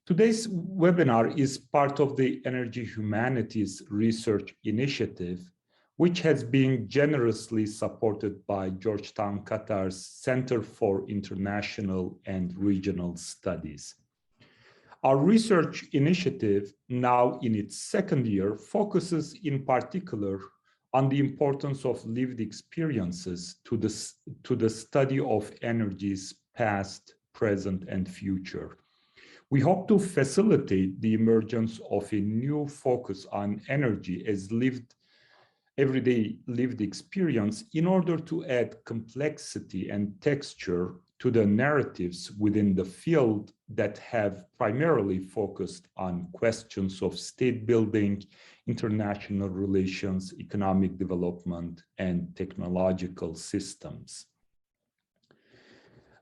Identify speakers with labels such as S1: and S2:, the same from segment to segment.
S1: Today's webinar is part of the Energy Humanities Research Initiative, which has been generously supported by Georgetown, Qatar's Center for International and Regional Studies. Our research initiative, now in its second year, focuses in particular on the importance of lived experiences to the study of energy's past, present, and future. We hope to facilitate the emergence of a new focus on energy as everyday lived experience in order to add complexity and texture to the narratives within the field that have primarily focused on questions of state building, international relations, economic development, and technological systems.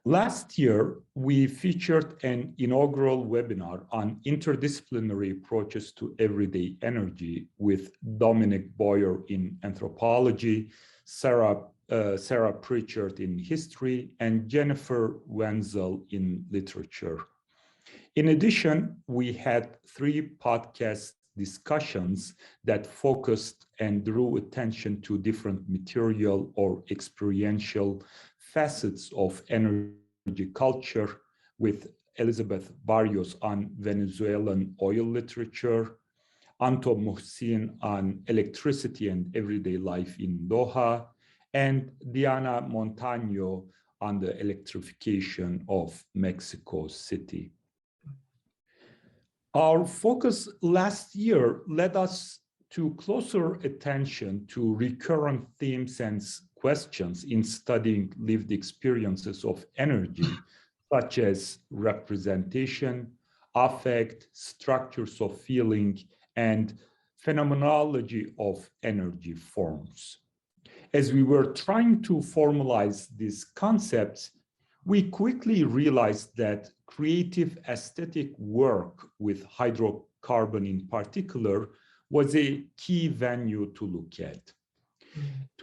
S1: Last year, we featured an inaugural webinar on interdisciplinary approaches to everyday energy with Dominic Boyer in anthropology, Sarah Pritchard in history, and Jennifer Wenzel in literature. In addition, we had 3 podcast discussions that focused and drew attention to different material or experiential facets of energy culture, with Elizabeth Barrios on Venezuelan oil literature, Anto Muhsin on electricity and everyday life in Doha, and Diana Montaño on the electrification of Mexico City. Our focus last year led us to closer attention to recurrent themes and questions in studying lived experiences of energy, such as representation, affect, structures of feeling, and phenomenology of energy forms. As we were trying to formalize these concepts, we quickly realized that creative aesthetic work with hydrocarbon in particular was a key venue to look at.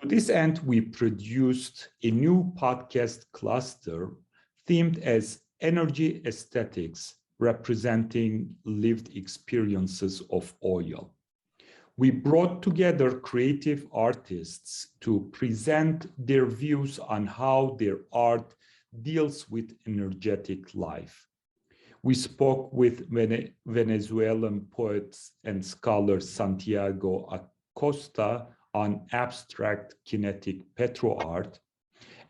S1: To this end, we produced a new podcast cluster themed as Energy Aesthetics, representing lived experiences of oil. We brought together creative artists to present their views on how their art deals with energetic life. We spoke with Venezuelan poet and scholar Santiago Acosta on abstract kinetic petroart,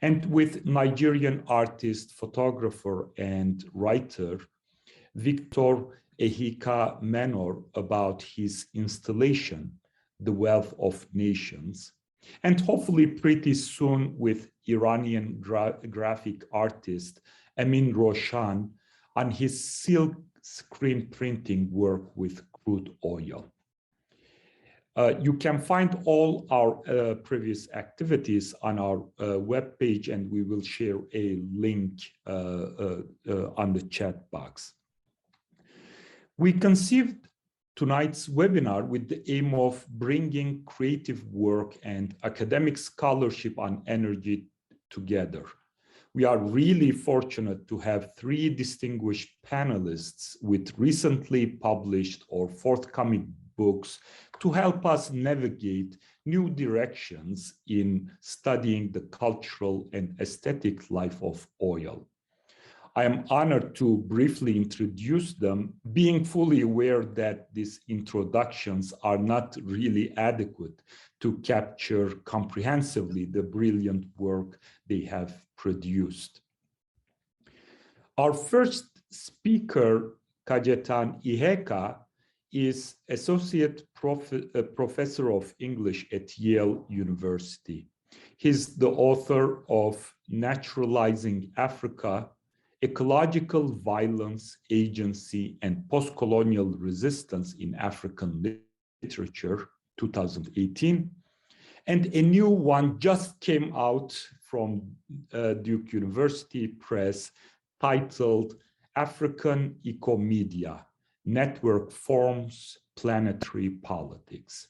S1: and with Nigerian artist, photographer, and writer Victor Iheka Menor about his installation, The Wealth of Nations, and hopefully pretty soon with Iranian graphic artist Amin Roshan on his silk screen printing work with crude oil. You can find all our previous activities on our webpage, and we will share a link on the chat box. We conceived tonight's webinar with the aim of bringing creative work and academic scholarship on energy together. We are really fortunate to have 3 distinguished panelists with recently published or forthcoming books to help us navigate new directions in studying the cultural and aesthetic life of oil. I am honored to briefly introduce them, being fully aware that these introductions are not really adequate to capture comprehensively the brilliant work they have produced. Our first speaker, Kajitan Iheka, is Associate Professor of English at Yale University. He's the author of Naturalizing Africa, Ecological Violence, Agency, and Postcolonial Resistance in African Literature, 2018. And a new one just came out from Duke University Press titled African Ecomedia, Network Forms, Planetary Politics.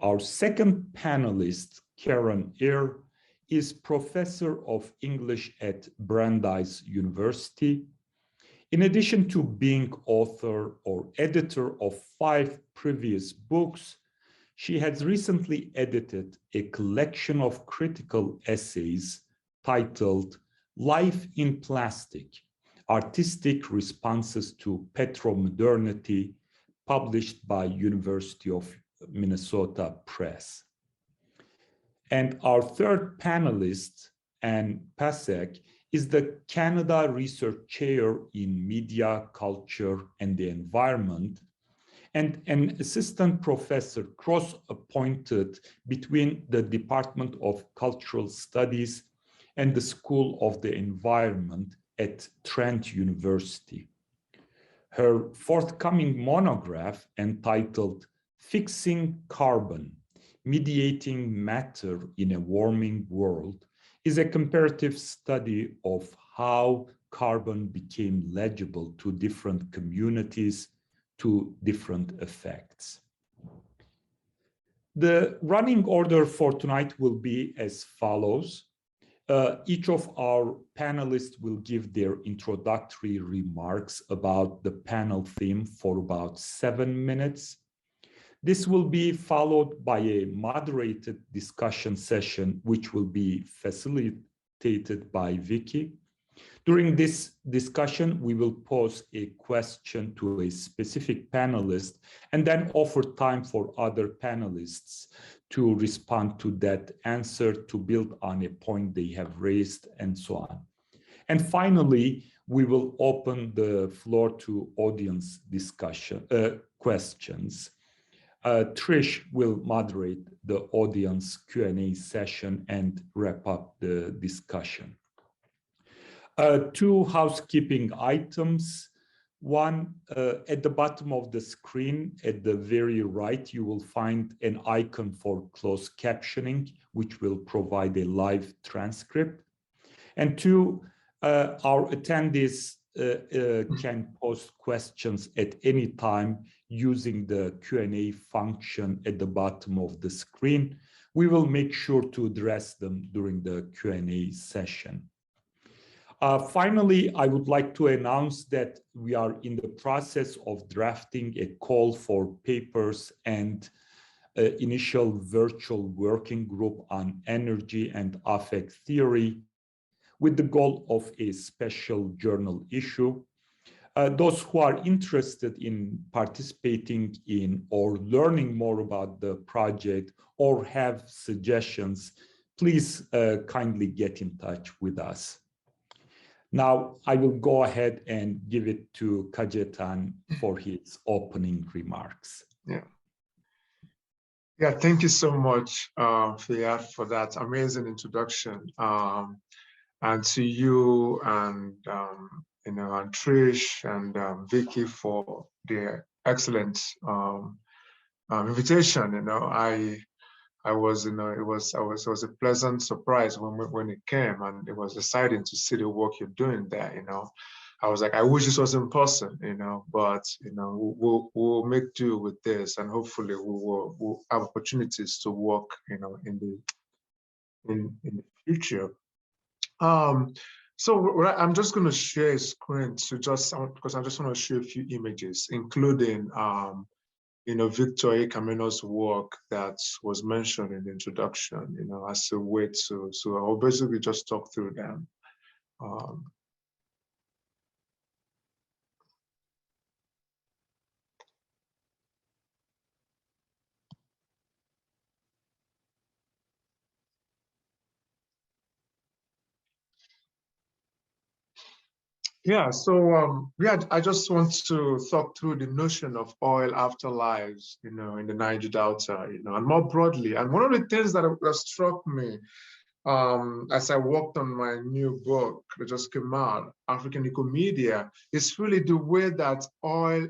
S1: Our second panelist, Caren, is Professor of English at Brandeis University. In addition to being author or editor of 5 previous books, she has recently edited a collection of critical essays titled Life in Plastic: Artistic Responses to Petromodernity, published by University of Minnesota Press. And our third panelist, Anne Pasek, is the Canada Research Chair in Media, Culture, and the Environment, and an assistant professor cross-appointed between the Department of Cultural Studies and the School of the Environment at Trent University. Her forthcoming monograph, entitled Fixing Carbon: Mediating Matter in a Warming World, is a comparative study of how carbon became legible to different communities, to different effects. The running order for tonight will be as follows. Each of our panelists will give their introductory remarks about the panel theme for about 7 minutes. This will be followed by a moderated discussion session, which will be facilitated by Vicky. During this discussion, we will pose a question to a specific panelist and then offer time for other panelists to respond to that answer, to build on a point they have raised, and so on. And finally, we will open the floor to audience discussion questions. Trish will moderate the audience Q&A session and wrap up the discussion. 2 housekeeping items. One, at the bottom of the screen, at the very right, you will find an icon for closed captioning, which will provide a live transcript. And 2, our attendees can post questions at any time using the Q&A function at the bottom of the screen. We will make sure to address them during the Q&A session. Finally, I would like to announce that we are in the process of drafting a call for papers and initial virtual working group on energy and affect theory, with the goal of a special journal issue. Those who are interested in participating in or learning more about the project or have suggestions, please kindly get in touch with us. Now, I will go ahead and give it to Cajetan for his opening remarks.
S2: Yeah, thank you so much, Firat, for that amazing introduction. And to you and and Trish and Vicky for the excellent invitation. I was, it was a pleasant surprise when it came, and it was exciting to see the work you're doing there. I was like, I wish this was in person, but we'll make do with this, and hopefully we'll have opportunities to work, in the future. So I'm just going to share a screen to because I just want to share a few images, including Victoria Googasian's work that was mentioned in the introduction, as a way to, so I'll basically just talk through them. Yeah, so I just want to talk through the notion of oil afterlives, in the Niger Delta, and more broadly. And one of the things that struck me as I worked on my new book that just came out, African Ecomedia, is really the way that oil,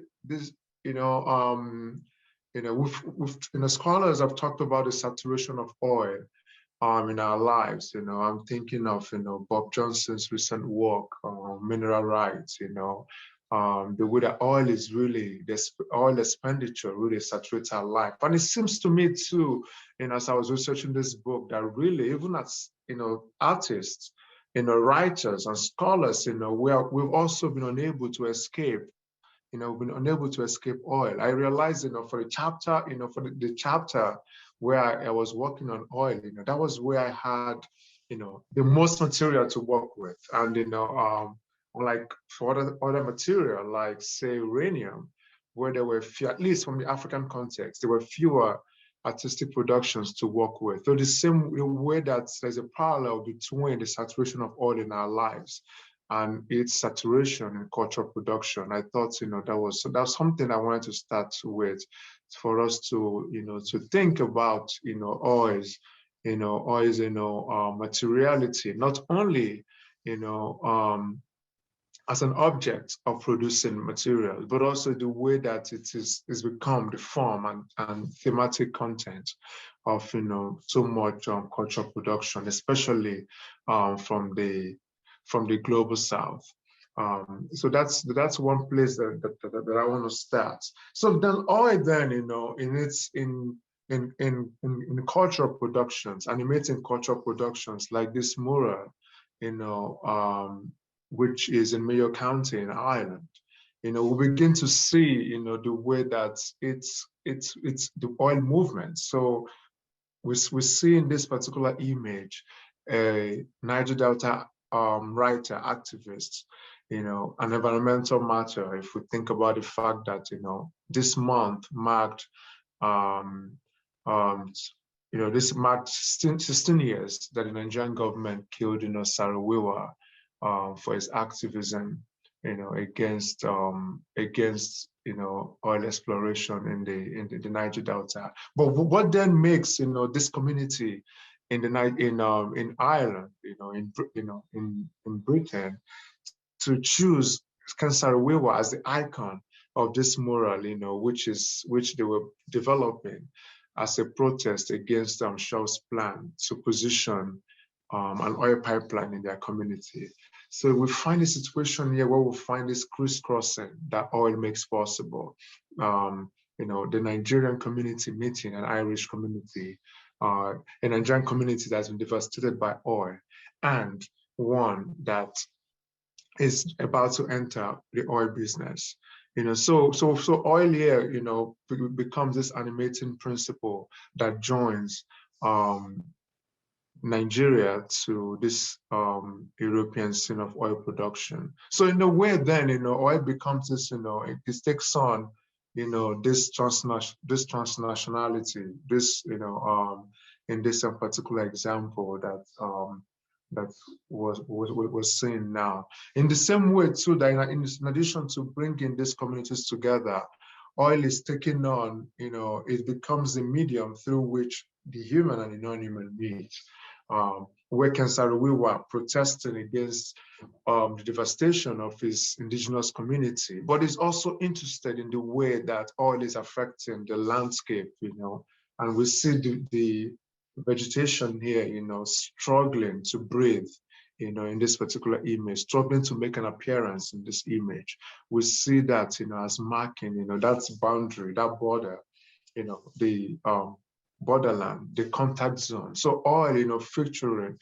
S2: scholars have talked about the saturation of oil in our lives. I'm thinking of Bob Johnson's recent work on mineral rights. The way that oil is really, this oil expenditure really saturates our life. And it seems to me too, as I was researching this book, that really, even as artists, writers and scholars, we've also been unable to escape, we've been unable to escape oil. I realized, for the chapter, for the chapter where I was working on oil, that was where I had, the most material to work with. And, like for other material, like say uranium, where there were few, at least from the African context, there were fewer artistic productions to work with. So the same way that there's a parallel between the saturation of oil in our lives and its saturation in cultural production, I thought, that was something I wanted to start with, for us to, to think about, oil's, materiality, not only, as an object of producing material, but also the way that it is become the form and thematic content of, so much cultural production, especially from the global South. So that's one place that I want to start. So then oil, then, in cultural productions, animating cultural productions like this mural, which is in Mayo County in Ireland, we begin to see, the way that it's the oil movement. So we see in this particular image a Niger Delta writer, activist, an environmental matter. If we think about the fact that, this month marked, this marked 16 years that the Nigerian government killed, Sarawiwa, for his activism, against oil exploration in the Niger Delta. But what then makes, this community in Ireland, in Britain, to choose Ken Saro-Wiwa as the icon of this mural, which they were developing as a protest against Shell's plan to position an oil pipeline in their community. So we find a situation here where we find this crisscrossing that oil makes possible. The Nigerian community meeting an Irish community, a Nigerian community that's been devastated by oil, and one that is about to enter the oil business. So oil here, becomes this animating principle that joins Nigeria to this European scene of oil production. So in a way, then, oil becomes this, it takes on, this transnationality, this, in this particular example that was seen now. In the same way, too, that in addition to bringing these communities together, oil is taking on, it becomes the medium through which the human and the non-human meet. Where Ken Saro-Wiwa protesting against the devastation of his indigenous community, but is also interested in the way that oil is affecting the landscape, and we see the vegetation here, struggling to breathe, in this particular image, struggling to make an appearance in this image. We see that, as marking, that's boundary, that border, the borderland, the contact zone. So oil, featuring,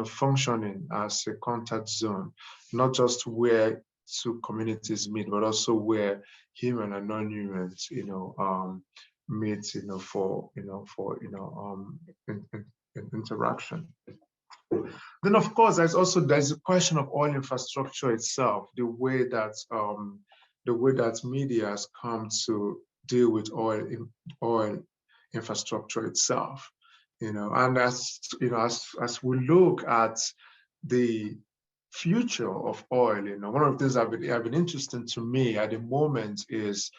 S2: functioning as a contact zone, not just where two communities meet, but also where human and non-humans, meet, for interaction. Then, of course, there's a question of oil infrastructure itself, the way that media has come to deal with oil infrastructure itself, and as we look at the future of oil, one of the things that have been interesting to me at the moment is,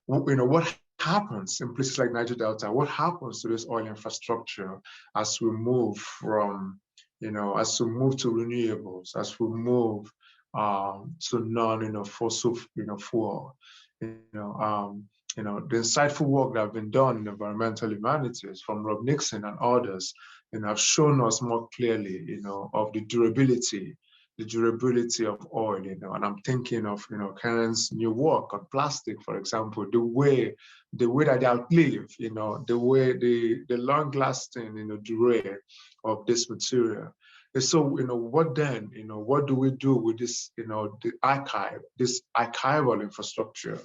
S2: what happens in places like Niger Delta, what happens to this oil infrastructure as we move from, as we move to renewables, as we move to non-fossil, fuel, the insightful work that have been done in environmental humanities from Rob Nixon and others, have shown us more clearly, of the durability of oil, and I'm thinking of, Caren's new work on plastic, for example, the way that they outlive, the way the long-lasting, durée of this material And so, what then, what do we do with this, the archive, this archival infrastructure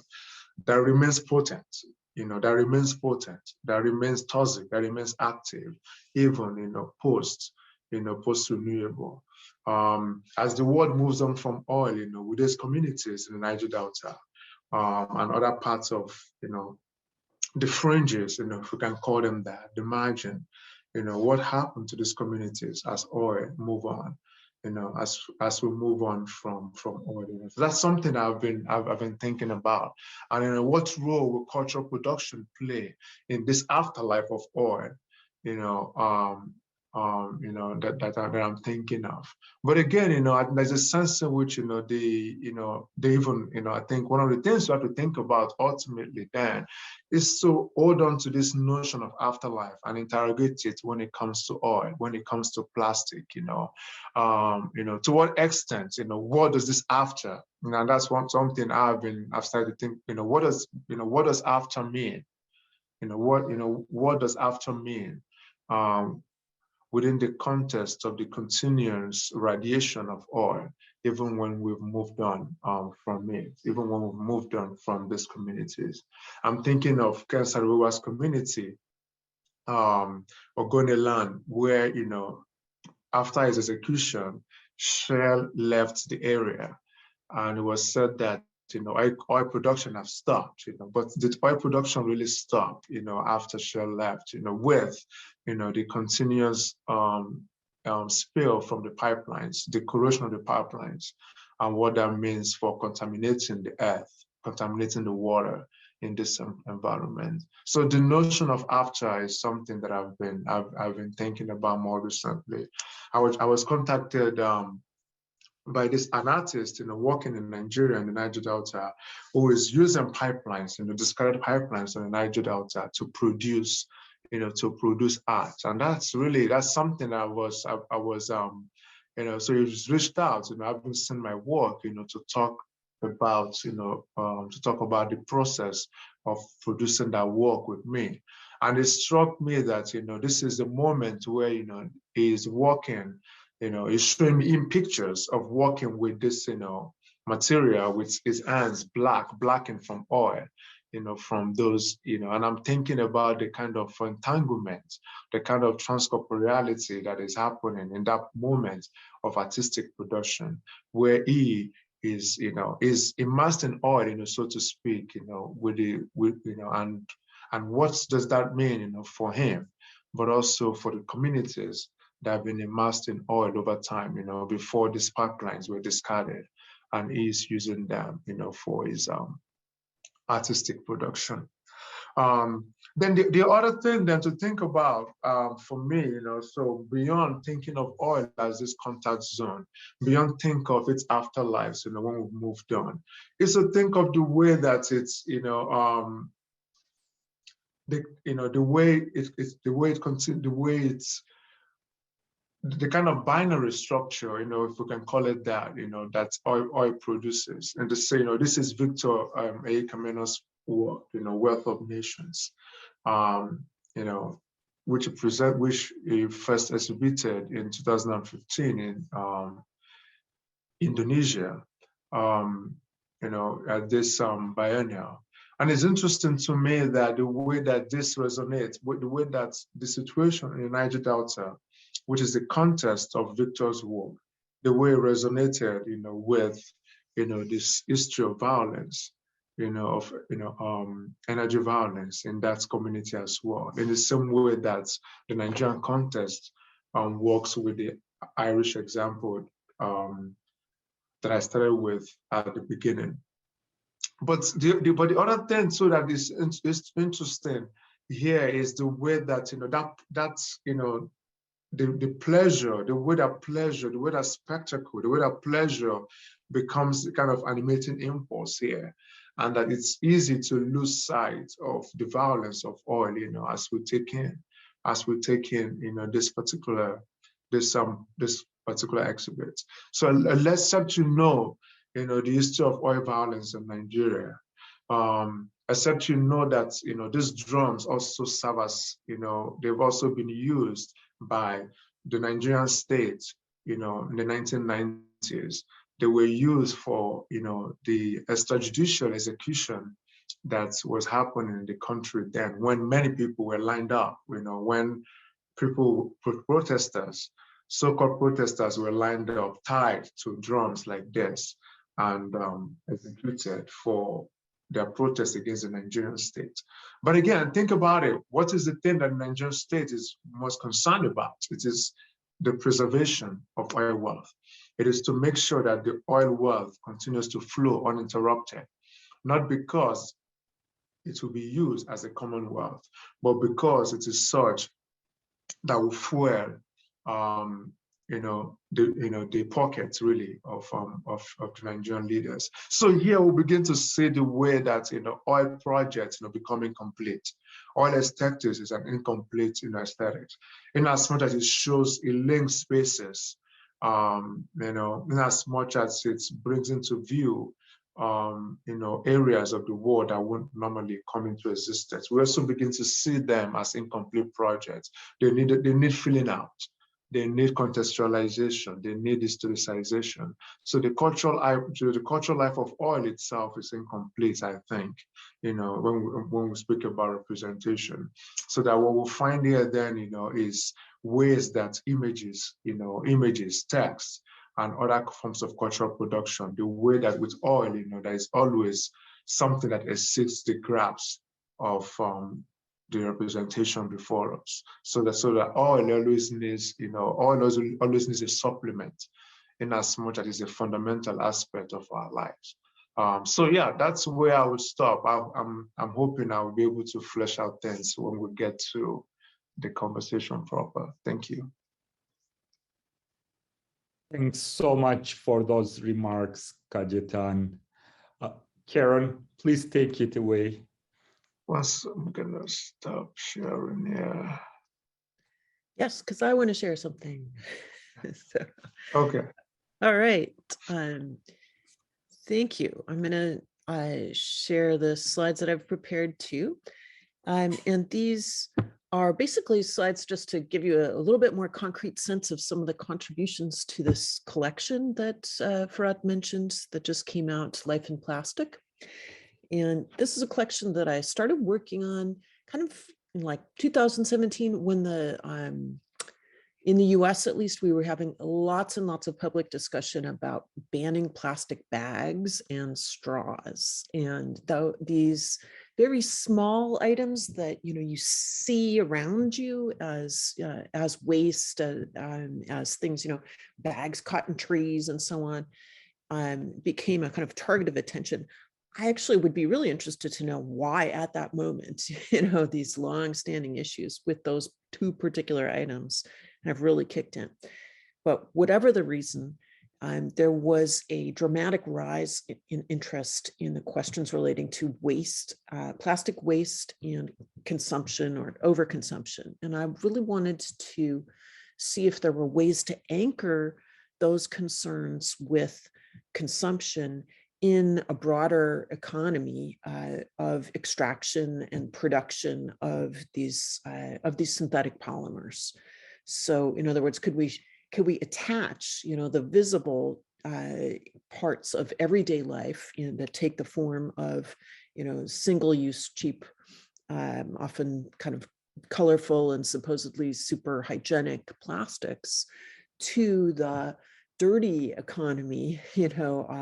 S2: that remains potent, that remains potent, that remains toxic, that remains active, even, post-renewable. As the world moves on from oil, with these communities in the Niger Delta, and other parts of, the fringes, if we can call them that, the margin, what happened to these communities as oil move on, as we move on from oil. So that's something I've been thinking about. And what role will cultural production play in this afterlife of oil, that I'm thinking of. But again, there's a sense in which, they even, I think one of the things you have to think about ultimately then is to hold on to this notion of afterlife and interrogate it when it comes to oil, when it comes to plastic, to what extent, what does this after? And that's something I've started to think, what does after mean? What does after mean? Within the context of the continuous radiation of oil, even when we've moved on from it, even when we've moved on from these communities. I'm thinking of Kensaruwa's community, Ogoniland, where, after his execution, Shell left the area, and it was said that, oil production have stopped, but did oil production really stop, after Shell left, with, the continuous spill from the pipelines, the corrosion of the pipelines, and what that means for contaminating the earth, contaminating the water in this environment. So the notion of after is something that I've been thinking about more recently. I was contacted by an artist, working in Nigeria in the Niger Delta, who is using pipelines, discarded pipelines in the Niger Delta to produce art. And that's something that I was, so he just reached out, I've been sending my work, to talk about, the process of producing that work with me. And it struck me that, this is the moment where, he's working, he's showing me in pictures of working with this, material with his hands blackened from oil, from those, and I'm thinking about the kind of entanglement, the kind of transcorporeality that is happening in that moment of artistic production, where he is, is immersed in oil, so to speak, and what does that mean, for him, but also for the communities that have been immersed in oil over time, before these pipelines were discarded, and he's using them, for his artistic production. Then the other thing then to think about for me, so beyond thinking of oil as this contact zone, beyond think of its afterlives, when we've moved on, is to think of the way that it's, the kind of binary structure, if we can call it that, that oil produces. And to say, this is Victor Iheka's work, Wealth of Nations, which he first exhibited in 2015 in Indonesia, at this biennial. And it's interesting to me that the way that this resonates, the way that the situation in the Niger Delta, which is the context of Victor's work, the way it resonated, with, this history of violence, energy violence in that community as well. In the same way that the Nigerian context works with the Irish example that I started with at the beginning. But the other thing too that is interesting here is the way that, the pleasure, the way that spectacle, the way that pleasure becomes the kind of animating impulse here. And that it's easy to lose sight of the violence of oil, as we take in, this particular exhibit. So let's start to know, the history of oil violence in Nigeria. Except that, these drums also serve as, they've also been used by the Nigerian state in the 1990s, they were used for, the extrajudicial execution that was happening in the country then, when many people were lined up, when protesters, so-called protesters were lined up, tied to drums like this, and executed for their protest against the Nigerian state. But again, think about it. What is the thing that the Nigerian state is most concerned about? It is the preservation of oil wealth. It is to make sure that the oil wealth continues to flow uninterrupted, not because it will be used as a commonwealth, but because it is such that will fuel, the pockets really of the Nigerian leaders. So here we begin to see the way that oil projects become incomplete. Oil aesthetics is an incomplete aesthetics, in as much as it shows it links spaces, in as much as it brings into view areas of the world that wouldn't normally come into existence. We also begin to see them as incomplete projects. They need filling out. They need contextualization. They need historicization. So the cultural life of oil itself is incomplete, I think, when we speak about representation. So that what we'll find here then, is ways that images, text, and other forms of cultural production, the way that with oil, there is always something that exceeds the grasp of the representation before us. So that oil always needs, always needs a supplement, in as much as it's a fundamental aspect of our lives. So yeah, that's where I would stop. I'm hoping I will be able to flesh out things when we get to the conversation proper. Thank you.
S1: Thanks so much for those remarks, Cajetan. Caren, please take it away.
S2: Once I'm gonna stop sharing here.
S3: Yes, because I want to share something. So,
S2: okay.
S3: All right. Thank you. I'm going to share the slides that I've prepared too. And these are basically slides just to give you a little bit more concrete sense of some of the contributions to this collection that Firat mentioned that just came out, Life in Plastic. And this is a collection that I started working on kind of in like 2017 when in the US, at least, we were having lots and lots of public discussion about banning plastic bags and straws. And these very small items that you see around you as waste, as things, bags caught in trees and so on, became a kind of target of attention. I actually would be really interested to know why at that moment, these long-standing issues with those two particular items have really kicked in. But whatever the reason, there was a dramatic rise in interest in the questions relating to waste, plastic waste and consumption or overconsumption. And I really wanted to see if there were ways to anchor those concerns with consumption in a broader economy of extraction and production of these synthetic polymers. So, in other words, could we attach, the visible parts of everyday life that take the form of, single-use, cheap, often kind of colorful and supposedly super hygienic plastics, to the dirty economy,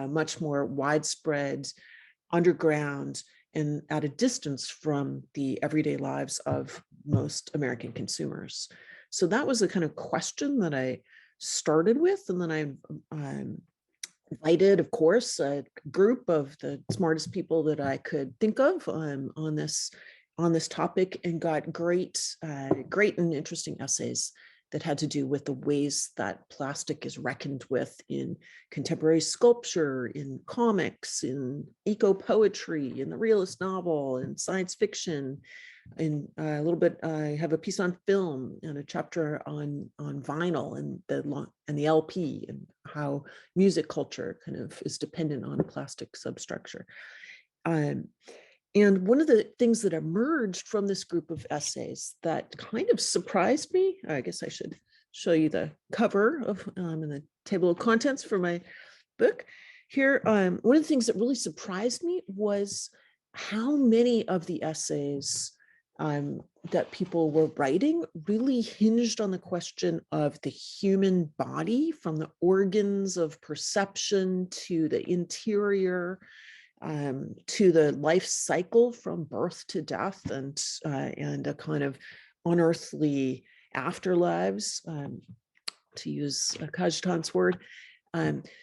S3: much more widespread, underground, and at a distance from the everyday lives of most American consumers. So that was the kind of question that I started with. And then I invited, of course, a group of the smartest people that I could think of on this topic, and got great and interesting essays that had to do with the ways that plastic is reckoned with in contemporary sculpture, in comics, in eco-poetry, in the realist novel, in science fiction, in a little bit, I have a piece on film and a chapter on vinyl and the LP, and how music culture kind of is dependent on a plastic substructure. And one of the things that emerged from this group of essays that kind of surprised me, I guess I should show you the cover of and the table of contents for my book. Here, one of the things that really surprised me was how many of the essays that people were writing really hinged on the question of the human body, from the organs of perception to the interior, to the life cycle from birth to death, and a kind of unearthly afterlives, to use Cajetan's word.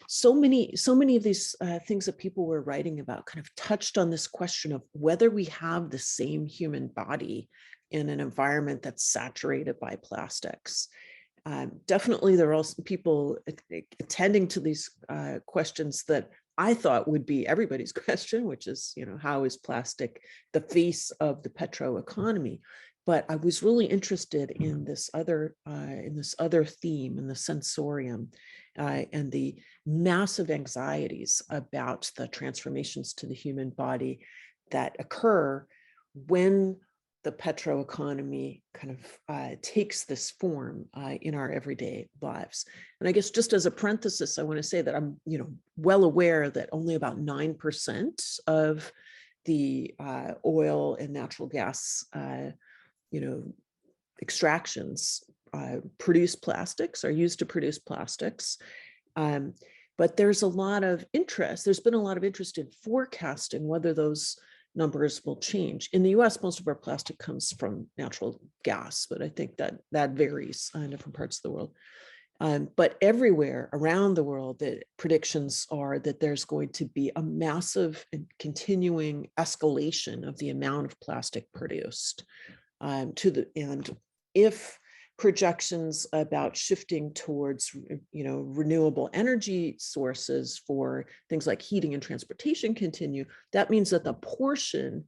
S3: So many of these things that people were writing about kind of touched on this question of whether we have the same human body in an environment that's saturated by plastics. Definitely, there are also people attending to these questions that I thought would be everybody's question, which is, how is plastic the face of the petro economy? But I was really interested in this other theme, in the sensorium, and the massive anxieties about the transformations to the human body that occur when the petro economy kind of takes this form in our everyday lives. And I guess just as a parenthesis, I want to say that I'm, well aware that only about 9% of the oil and natural gas extractions produce plastics, are used to produce plastics. But there's a lot of interest. There's been a lot of interest in forecasting whether those numbers will change. In the US, most of our plastic comes from natural gas, but I think that varies in different parts of the world. But everywhere around the world, the predictions are that there's going to be a massive and continuing escalation of the amount of plastic produced. And if projections about shifting towards renewable energy sources for things like heating and transportation continue, that means that the portion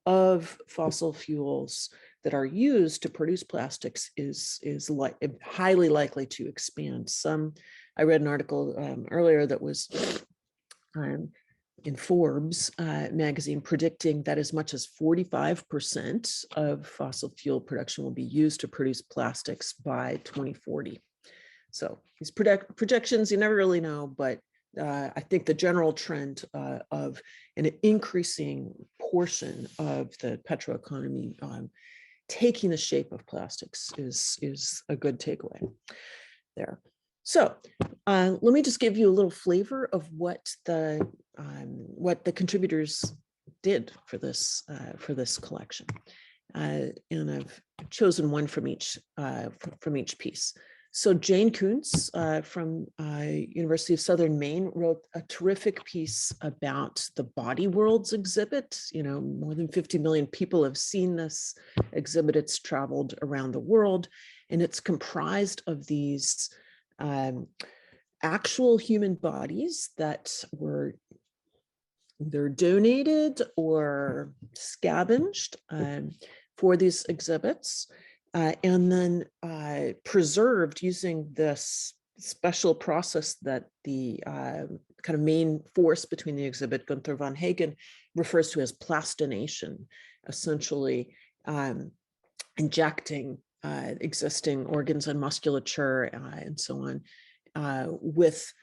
S3: of fossil fuels that are used to produce plastics is highly likely to expand. I read an article earlier that was in Forbes magazine predicting that as much as 45% of fossil fuel production will be used to produce plastics by 2040. So these projections, you never really know, but I think the general trend of an increasing portion of the petroeconomy taking the shape of plastics is a good takeaway there. So let me just give you a little flavor of what the contributors did for this collection, and I've chosen one from each piece. So Jane Kuntz from University of Southern Maine wrote a terrific piece about the Body Worlds exhibit. More than 50 million people have seen this exhibit. It's traveled around the world, and it's comprised of these actual human bodies that were either donated or scavenged for these exhibits, and then preserved using this special process that the kind of main force between the exhibit, Gunther von Hagen, refers to as plastination, essentially injecting existing organs and musculature and so on with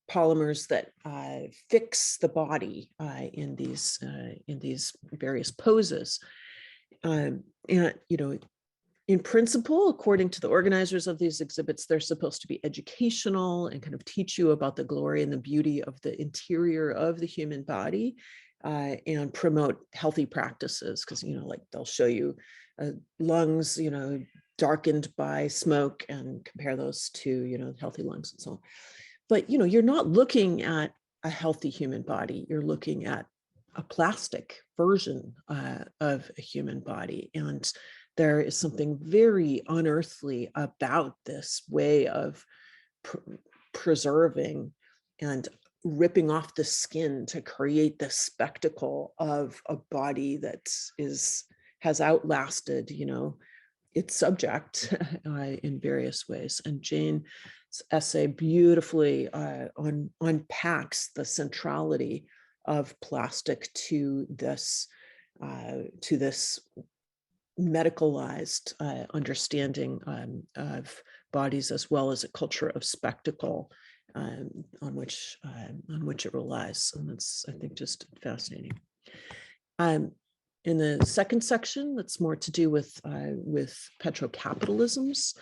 S3: polymers that fix the body in these various poses. And in principle, according to the organizers of these exhibits, they're supposed to be educational and kind of teach you about the glory and the beauty of the interior of the human body, and promote healthy practices, because like they'll show you lungs darkened by smoke and compare those to healthy lungs and so on. But you're not looking at a healthy human body, you're looking at a plastic version of a human body. And there is something very unearthly about this way of preserving and ripping off the skin to create the spectacle of a body that has outlasted its subject in various ways. And Jane's essay beautifully unpacks the centrality of plastic to this medicalized understanding of bodies, as well as a culture of spectacle on which it relies. And that's, I think, just fascinating. In the second section, that's more to do with petrocapitalisms.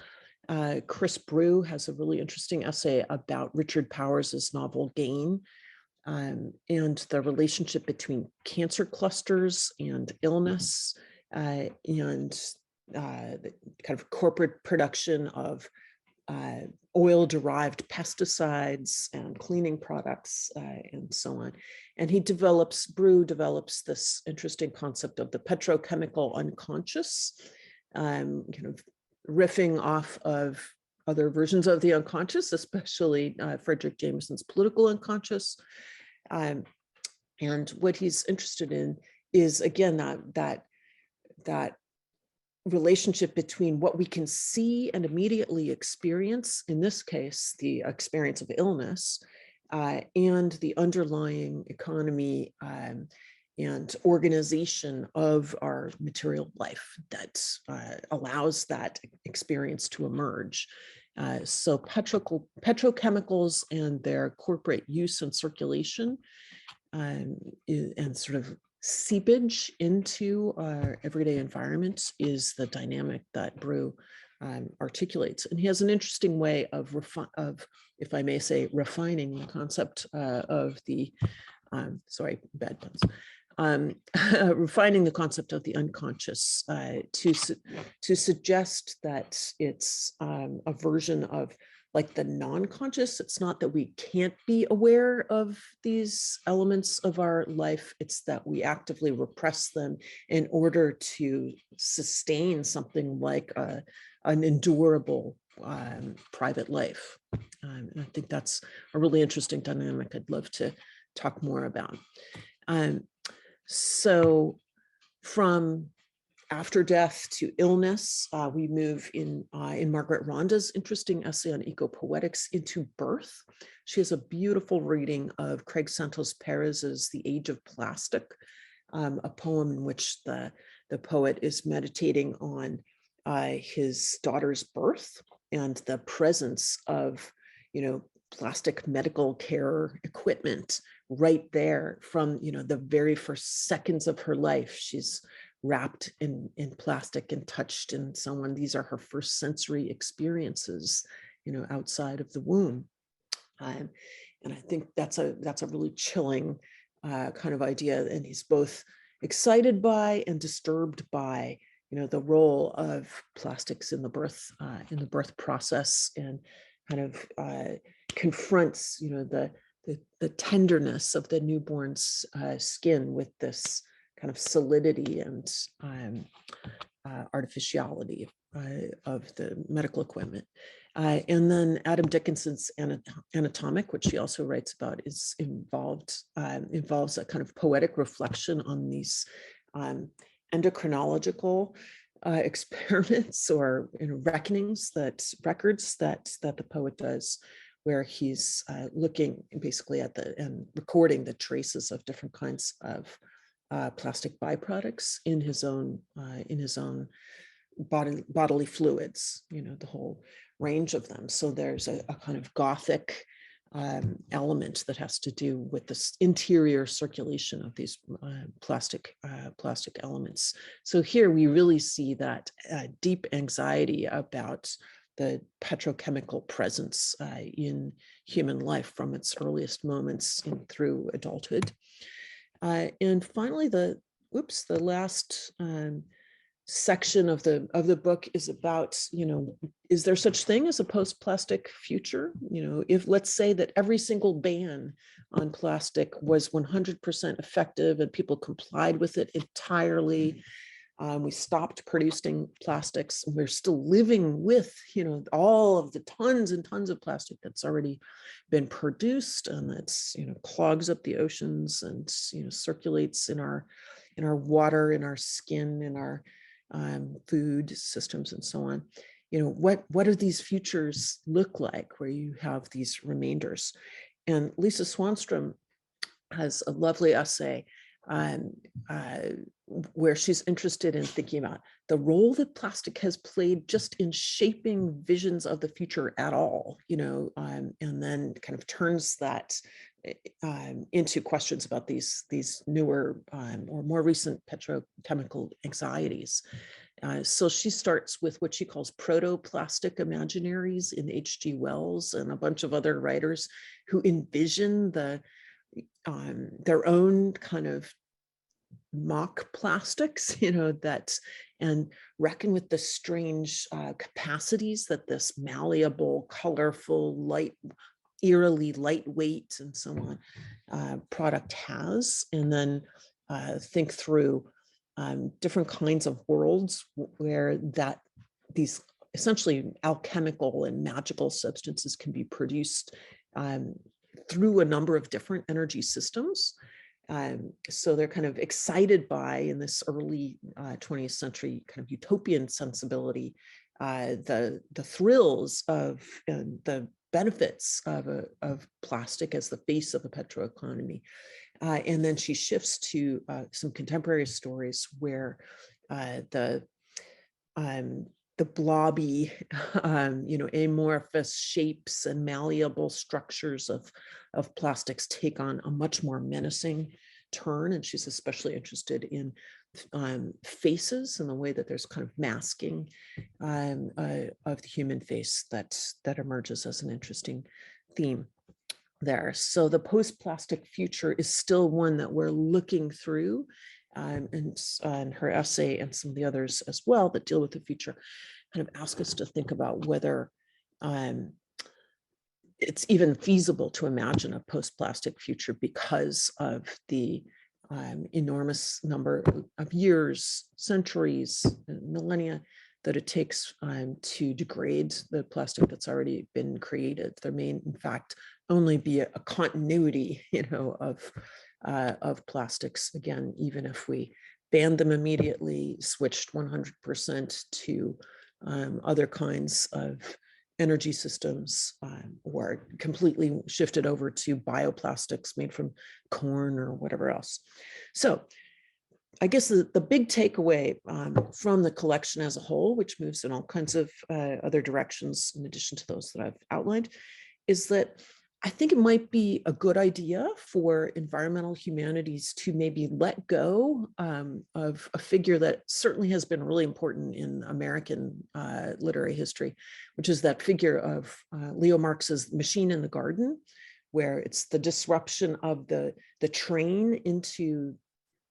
S3: Chris Brew has a really interesting essay about Richard Powers's novel Gain, and the relationship between cancer clusters and illness, and the kind of corporate production of oil-derived pesticides and cleaning products, and so on. And Brew develops this interesting concept of the petrochemical unconscious, kind of riffing off of other versions of the unconscious, especially Frederick Jameson's political unconscious. And what he's interested in is, again, that relationship between what we can see and immediately experience, in this case, the experience of illness, and the underlying economy and organization of our material life that allows that experience to emerge. So petrochemicals and their corporate use and circulation, and sort of seepage into our everyday environment is the dynamic that Brew articulates. And he has an interesting way of, if I may say, refining the concept of the, sorry, bad puns, refining the concept of the unconscious to suggest that it's a version of like the non-conscious. It's not that we can't be aware of these elements of our life, it's that we actively repress them in order to sustain something like an endurable private life. And I think that's a really interesting dynamic I'd love to talk more about. So from after death to illness, we move in Margaret Ronda's interesting essay on ecopoetics into birth. She has a beautiful reading of Craig Santos Perez's The Age of Plastic, a poem in which the poet is meditating on his daughter's birth and the presence of, plastic medical care equipment right there from, the very first seconds of her life. She's wrapped in plastic and touched and so on. These are her first sensory experiences, outside of the womb. And I think that's a really chilling kind of idea. And he's both excited by and disturbed by, the role of plastics in the birth process, and kind of confronts, the tenderness of the newborn's skin with this kind of solidity and artificiality of the medical equipment. And then Adam Dickinson's Anatomic, which he also writes about, involves a kind of poetic reflection on these endocrinological experiments or records that the poet does, where he's looking basically at and recording the traces of different kinds of plastic byproducts in his own bodily fluids, the whole range of them. So there's a kind of Gothic element that has to do with this interior circulation of these plastic elements. So here we really see that deep anxiety about the petrochemical presence in human life from its earliest moments through adulthood. And finally, the last section of the book is about, is there such thing as a post-plastic future? If let's say that every single ban on plastic was 100% effective and people complied with it entirely, we stopped producing plastics, and we're still living with, all of the tons and tons of plastic that's already been produced, and that's, clogs up the oceans and, circulates in our water, in our skin, in our food systems, and so on. What do these futures look like where you have these remainders? And Lisa Swanstrom has a lovely essay um, where she's interested in thinking about the role that plastic has played just in shaping visions of the future at all, and then kind of turns that into questions about these newer or more recent petrochemical anxieties. So she starts with what she calls proto-plastic imaginaries in H.G. Wells and a bunch of other writers who envision their own kind of mock plastics, and reckon with the strange capacities that this malleable, colorful, eerily lightweight and so on product has, and then think through different kinds of worlds where these essentially alchemical and magical substances can be produced through a number of different energy systems. So they're kind of excited by, in this early 20th century kind of utopian sensibility, the thrills of the benefits of plastic as the face of the petroeconomy. And then she shifts to some contemporary stories where the blobby, amorphous shapes and malleable structures of plastics take on a much more menacing turn. And she's especially interested in faces and the way that there's kind of masking of the human face that emerges as an interesting theme there. So the post-plastic future is still one that we're looking through, and her essay and some of the others as well that deal with the future kind of ask us to think about whether it's even feasible to imagine a post-plastic future because of the enormous number of years, centuries, millennia that it takes to degrade the plastic that's already been created. There may, in fact, only be a continuity, of plastics. Again, even if we banned them immediately, switched 100% to other kinds of energy systems, or completely shifted over to bioplastics made from corn or whatever else. So I guess the big takeaway from the collection as a whole, which moves in all kinds of other directions in addition to those that I've outlined, is that I think it might be a good idea for environmental humanities to maybe let go of a figure that certainly has been really important in American literary history, which is that figure of Leo Marx's Machine in the Garden, where it's the disruption of the train into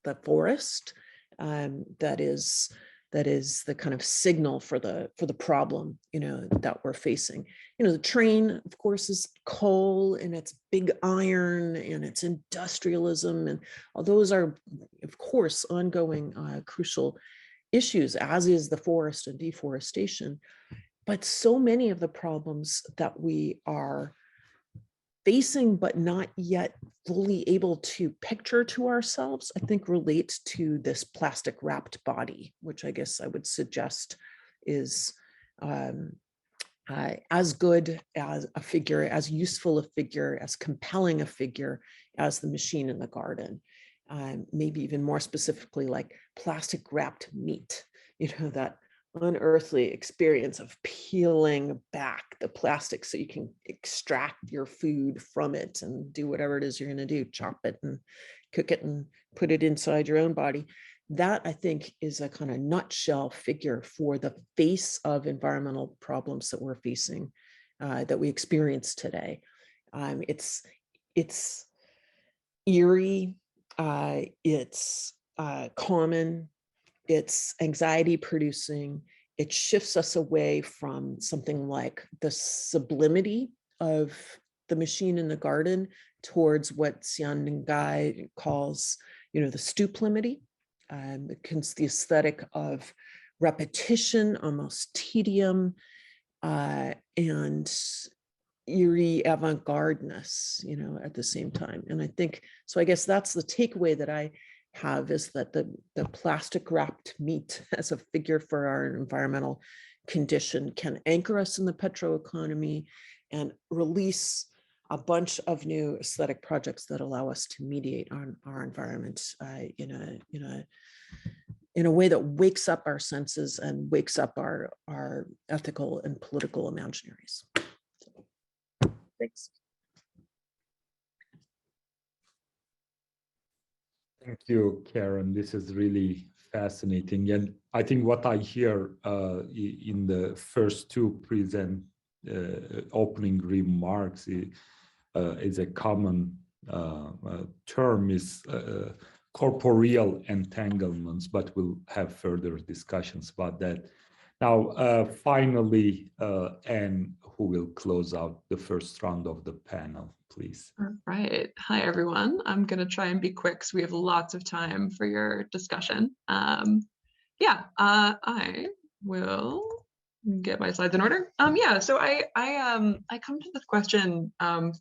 S3: the forest that is the kind of signal for the problem, that we're facing. The train, of course, is coal and it's big iron and it's industrialism, and all those are, of course, ongoing crucial issues, as is the forest and deforestation. But so many of the problems that we are facing but not yet fully able to picture to ourselves, I think relate to this plastic wrapped body, which I guess I would suggest is as good as a figure, as useful a figure, as compelling a figure as the Machine in the Garden. Maybe even more specifically, like plastic wrapped meat, that unearthly experience of peeling back the plastic so you can extract your food from it and do whatever it is you're going to do, chop it and cook it and put it inside your own body. That, I think, is a kind of nutshell figure for the face of environmental problems that we're facing, that we experience today. It's eerie, it's common, it's anxiety producing. It shifts us away from something like the sublimity of the Machine in the Garden towards what Xian Ngai calls, the stuplimity, the aesthetic of repetition, almost tedium, and eerie avant-gardeness, at the same time. And I think, so I guess that's the takeaway that I have, is that the plastic wrapped meat as a figure for our environmental condition can anchor us in the petroeconomy and release a bunch of new aesthetic projects that allow us to mediate our environment in a way that wakes up our senses and wakes up our ethical and political imaginaries. So, thanks.
S1: Thank you, Caren. This is really fascinating. And I think what I hear in the first two opening remarks is a common term is corporeal entanglements, but we'll have further discussions about that. Now, finally, Anne, who will close out the first round of the panel, please.
S4: All right. Hi, everyone. I'm going to try and be quick so we have lots of time for your discussion. I will get my slides in order. So I come to this question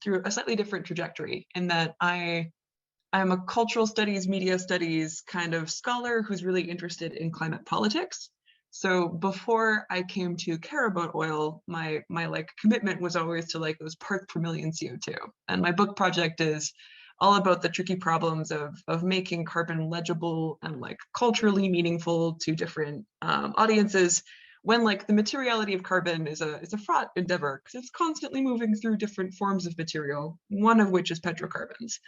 S4: through a slightly different trajectory, in that I'm a cultural studies, media studies kind of scholar who's really interested in climate politics. So before I came to care about oil, my like commitment was always to like those parts per million CO2. And my book project is all about the tricky problems of making carbon legible and like culturally meaningful to different audiences, when like the materiality of carbon is a fraught endeavor, because it's constantly moving through different forms of material, one of which is petrocarbons.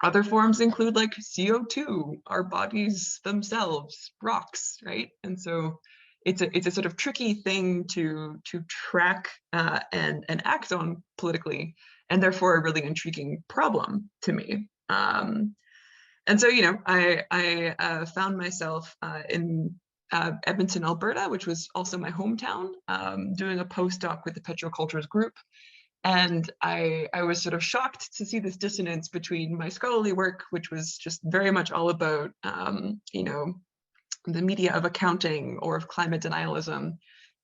S4: Other forms include like CO2, our bodies themselves, rocks, right? And so it's a sort of tricky thing to track and act on politically, and therefore a really intriguing problem to me. And so, I found myself in Edmonton, Alberta, which was also my hometown, doing a postdoc with the Petrocultures group. And I was sort of shocked to see this dissonance between my scholarly work, which was just very much all about, the media of accounting or of climate denialism,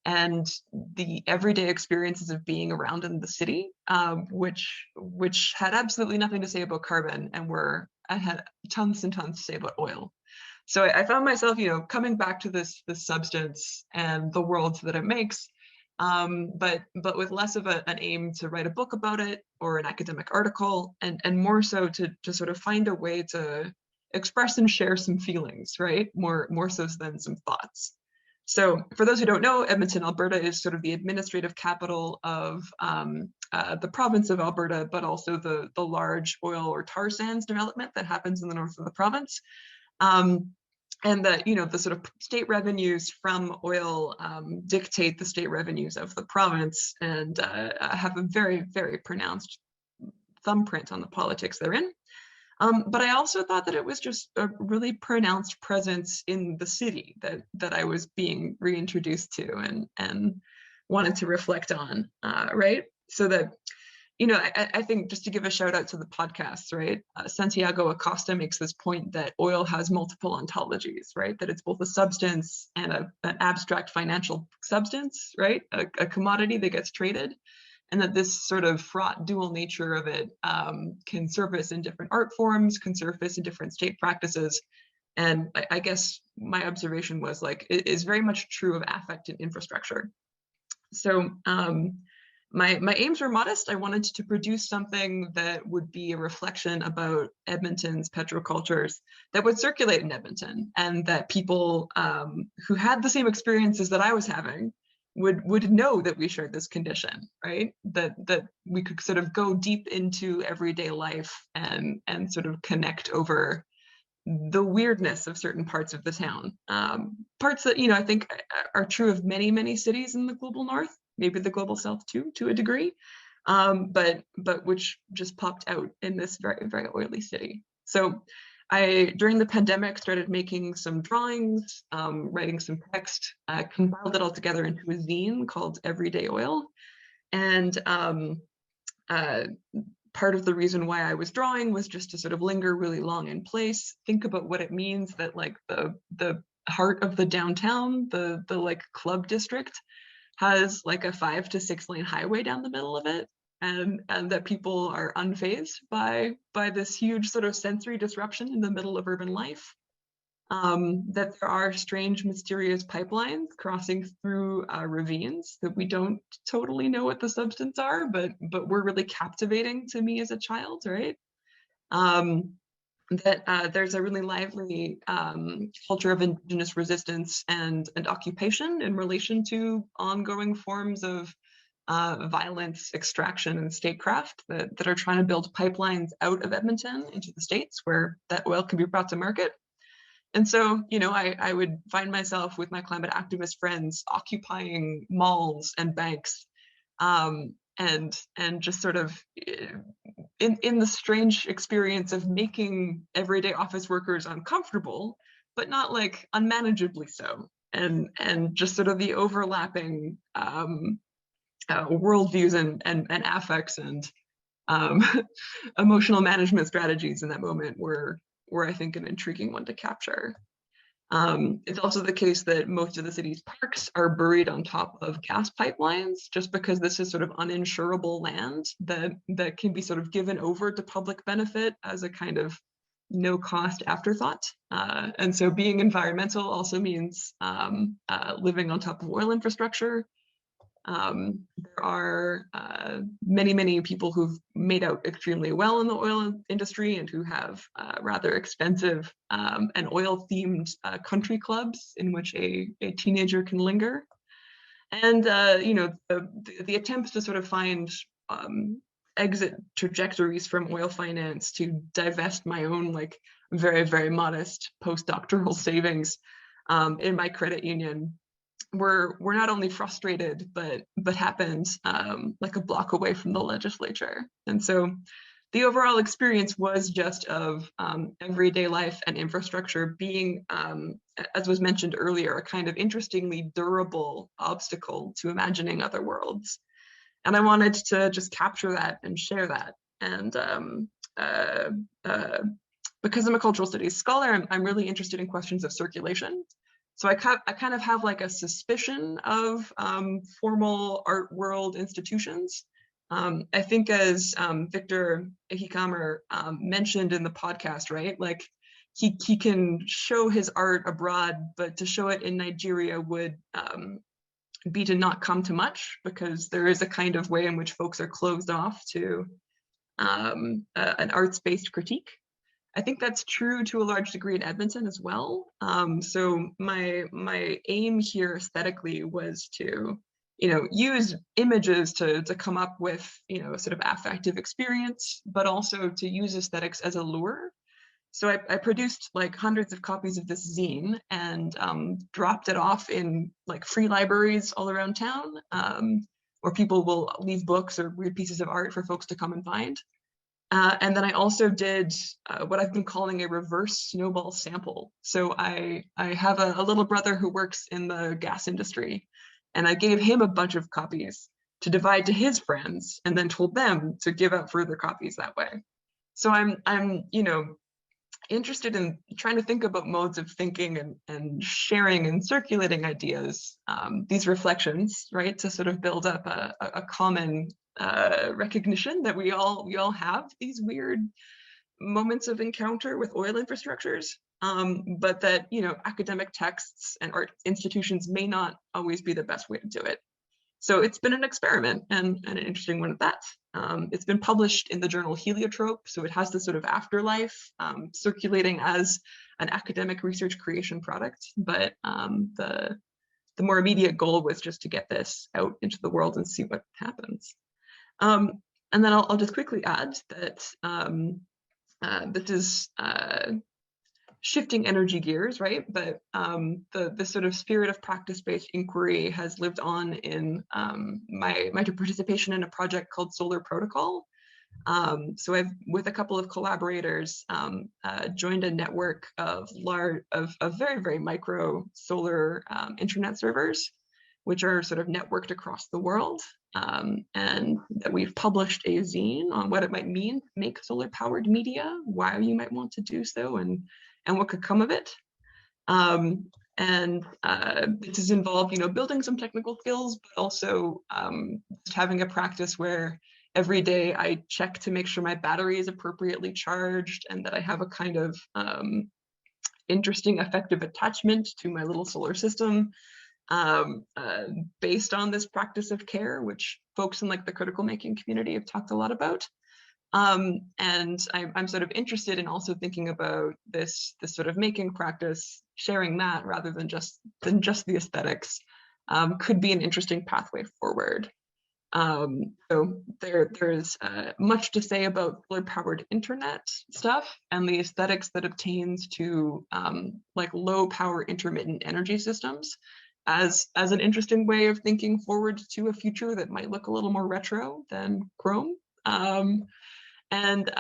S4: and the everyday experiences of being around in the city, which had absolutely nothing to say about carbon, and I had tons and tons to say about oil. So I found myself, coming back to this substance and the world that it makes, but with less of an aim to write a book about it or an academic article, and more so to sort of find a way to express and share some feelings, right? More so than some thoughts. So for those who don't know, Edmonton, Alberta is sort of the administrative capital of the province of Alberta, but also the large oil or tar sands development that happens in the north of the province. And that, the sort of state revenues from oil dictate the state revenues of the province, and have a very, very pronounced thumbprint on the politics they're in. But I also thought that it was just a really pronounced presence in the city that I was being reintroduced to and wanted to reflect on, right? So that, I think, just to give a shout out to the podcast, right? Santiago Acosta makes this point that oil has multiple ontologies, right? That it's both a substance and an abstract financial substance, right? A commodity that gets traded, and that this sort of fraught dual nature of it can surface in different art forms, can surface in different state practices. And I guess my observation was like, it is very much true of affect and infrastructure. So, my aims were modest. I wanted to produce something that would be a reflection about Edmonton's petrocultures that would circulate in Edmonton, and that people who had the same experiences that I was having would know that we shared this condition, right? That we could sort of go deep into everyday life and sort of connect over the weirdness of certain parts of the town, parts that, I think are true of many, many cities in the global north, maybe the global south too, to a degree, but which just popped out in this very, very oily city. So I, during the pandemic, started making some drawings, writing some text, compiled it all together into a zine called Everyday Oil. And part of the reason why I was drawing was just to sort of linger really long in place, think about what it means that like the heart of the downtown, the like club district, has like a 5 to 6 lane highway down the middle of it, and that people are unfazed by this huge sort of sensory disruption in the middle of urban life. that there are strange, mysterious pipelines crossing through ravines that we don't totally know what the substance are, but were really captivating to me as a child, right? That there's a really lively culture of indigenous resistance and occupation in relation to ongoing forms of violence, extraction, and statecraft that are trying to build pipelines out of Edmonton into the States where that oil can be brought to market. And so, you know, I would find myself with my climate activist friends occupying malls and banks, and just sort of in the strange experience of making everyday office workers uncomfortable, but not like unmanageably so. And just sort of the overlapping worldviews and affects and emotional management strategies in that moment were I think an intriguing one to capture. It's also the case that most of the city's parks are buried on top of gas pipelines, just because this is sort of uninsurable land that can be sort of given over to public benefit as a kind of no cost afterthought. And so being environmental also means living on top of oil infrastructure. There are many people who've made out extremely well in the oil industry and who have rather expensive and oil-themed country clubs in which a teenager can linger. And you know, the attempts to sort of find exit trajectories from oil finance to divest my own like very modest postdoctoral savings in my credit union were not only frustrated, but happened like a block away from the legislature. And so the overall experience was just of everyday life and infrastructure being, as was mentioned earlier, a kind of interestingly durable obstacle to imagining other worlds. And I wanted to just capture that and share that. And because I'm a cultural studies scholar, I'm really interested in questions of circulation. So I kind of have like a suspicion of formal art world institutions. I think as Victor Iheka mentioned in the podcast, right? Like he can show his art abroad, but to show it in Nigeria would be to not come to much, because there is a kind of way in which folks are closed off to an arts-based critique. I think that's true to a large degree in Edmonton as well. So my aim here aesthetically was to, you know, use images to come up with, you know, a sort of affective experience, but also to use aesthetics as a lure. So I produced like hundreds of copies of this zine and dropped it off in like free libraries all around town, where people will leave books or weird pieces of art for folks to come and find. And then I also did what I've been calling a reverse snowball sample. So I have a little brother who works in the gas industry, and I gave him a bunch of copies to divide to his friends, and then told them to give out further copies that way. So I'm you know, interested in trying to think about modes of thinking and sharing and circulating ideas, these reflections, right, to sort of build up a common recognition that we all have these weird moments of encounter with oil infrastructures, but that, you know, academic texts and art institutions may not always be the best way to do it. So it's been an experiment and an interesting one at that. It's been published in the journal Heliotrope, so it has this sort of afterlife, circulating as an academic research creation product, but the more immediate goal was just to get this out into the world and see what happens. And then I'll just quickly add that this is shifting energy gears, right? But the sort of spirit of practice-based inquiry has lived on in my participation in a project called Solar Protocol. So I've, with a couple of collaborators, joined a network of very micro solar internet servers, which are sort of networked across the world. And that we've published a zine on what it might mean to make solar powered media, why you might want to do so, and what could come of it. And this has involved, you know, building some technical skills, but also just having a practice where every day I check to make sure my battery is appropriately charged and that I have a kind of interesting effective attachment to my little solar system based on this practice of care, which folks in like the critical making community have talked a lot about. And I'm sort of interested in also thinking about this sort of making practice, sharing that rather than just the aesthetics, could be an interesting pathway forward. So there's much to say about solar-powered internet stuff and the aesthetics that obtains to like low-power intermittent energy systems as an interesting way of thinking forward to a future that might look a little more retro than Chrome. And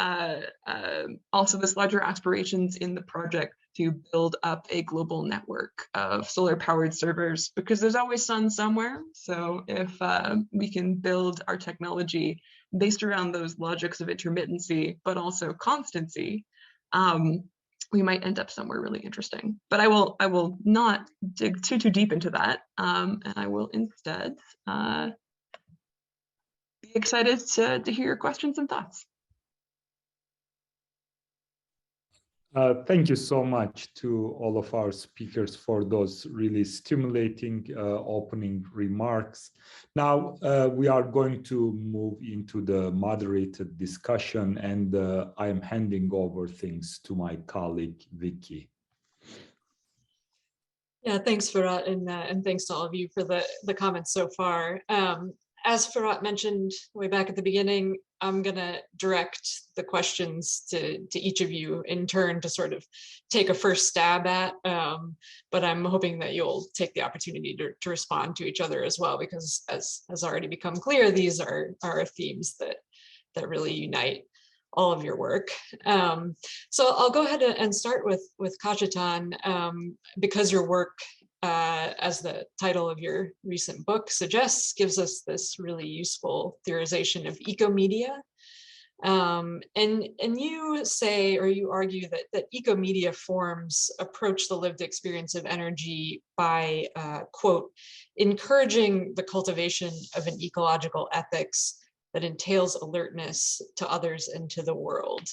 S4: also this larger aspirations in the project to build up a global network of solar-powered servers, because there's always sun somewhere. So if we can build our technology based around those logics of intermittency, but also constancy, we might end up somewhere really interesting. But I will not dig too deep into that, and I will instead be excited to hear your questions and thoughts.
S1: Thank you so much to all of our speakers for those really stimulating opening remarks. Now we are going to move into the moderated discussion, and I am handing over things to my colleague, Vicky.
S5: Yeah, thanks, Firat, and thanks to all of you for the comments so far. As Firat mentioned way back at the beginning, I'm going to direct the questions to each of you in turn to sort of take a first stab at, but I'm hoping that you'll take the opportunity to respond to each other as well, because as has already become clear, these are themes that really unite all of your work. So I'll go ahead and start with Cajetan, because your work, as the title of your recent book suggests, gives us this really useful theorization of ecomedia. And you say, or you argue that ecomedia forms approach the lived experience of energy by, quote, encouraging the cultivation of an ecological ethics that entails alertness to others and to the world.